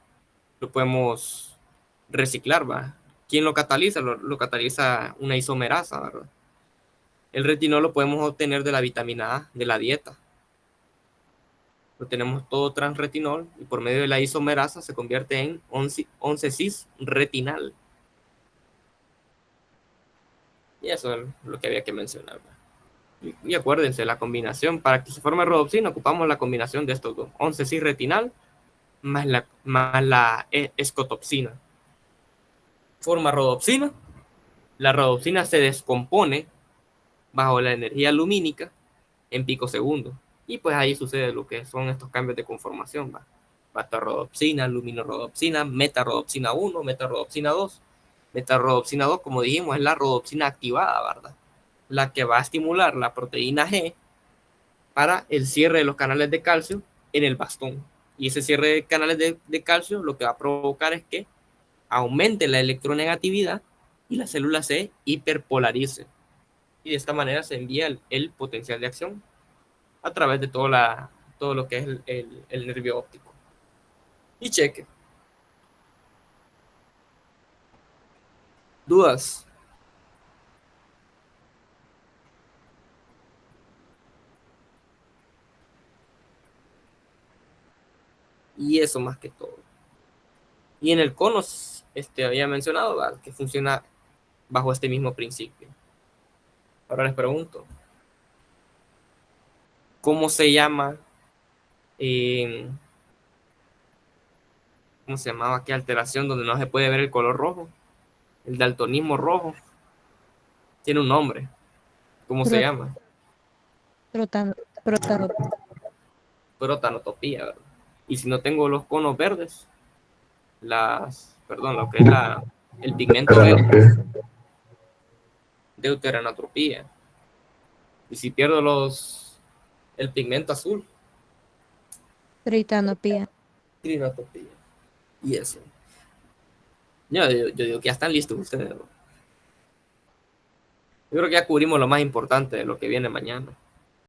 lo podemos reciclar, ¿va? ¿Quién lo cataliza? Lo cataliza una isomerasa, ¿verdad? El retinol lo podemos obtener de la vitamina A, de la dieta. Lo tenemos todo transretinol y por medio de la isomerasa se convierte en 11-cis-retinal. Y eso es lo que había que mencionar, ¿va? Y acuérdense, la combinación, para que se forme rodopsina, ocupamos la combinación de estos dos, 11-cis-retinal más la escotopsina. Forma rodopsina. La rodopsina se descompone bajo la energía lumínica en picosegundos. Y pues ahí sucede lo que son estos cambios de conformación, ¿va? Beta-rodopsina, luminorodopsina, meta-rodopsina 1, meta-rodopsina 2. Meta-rodopsina 2, como dijimos, es la rodopsina activada, ¿verdad? La que va a estimular la proteína G para el cierre de los canales de calcio en el bastón. Y ese cierre de canales de calcio lo que va a provocar es que aumente la electronegatividad y la célula se hiperpolarice. Y de esta manera se envía el potencial de acción a través de todo lo que es el nervio óptico. Y cheque. ¿Dudas? Y eso más que todo. Y en el cono, había mencionado, ¿verdad?, que funciona bajo este mismo principio. Ahora les pregunto, ¿cómo se llama? ¿Cómo se llamaba? ¿Qué alteración donde no se puede ver el color rojo? El daltonismo rojo. Tiene un nombre. ¿Cómo se llama? Protanotopía, ¿verdad? Y si no tengo los conos verdes, lo que es el pigmento verde, deuteranotropía. Y si pierdo el pigmento azul, Tritanopía. trinotopía. Y eso. Yo digo que ya están listos ustedes, ¿no? Yo creo que ya cubrimos lo más importante de lo que viene mañana.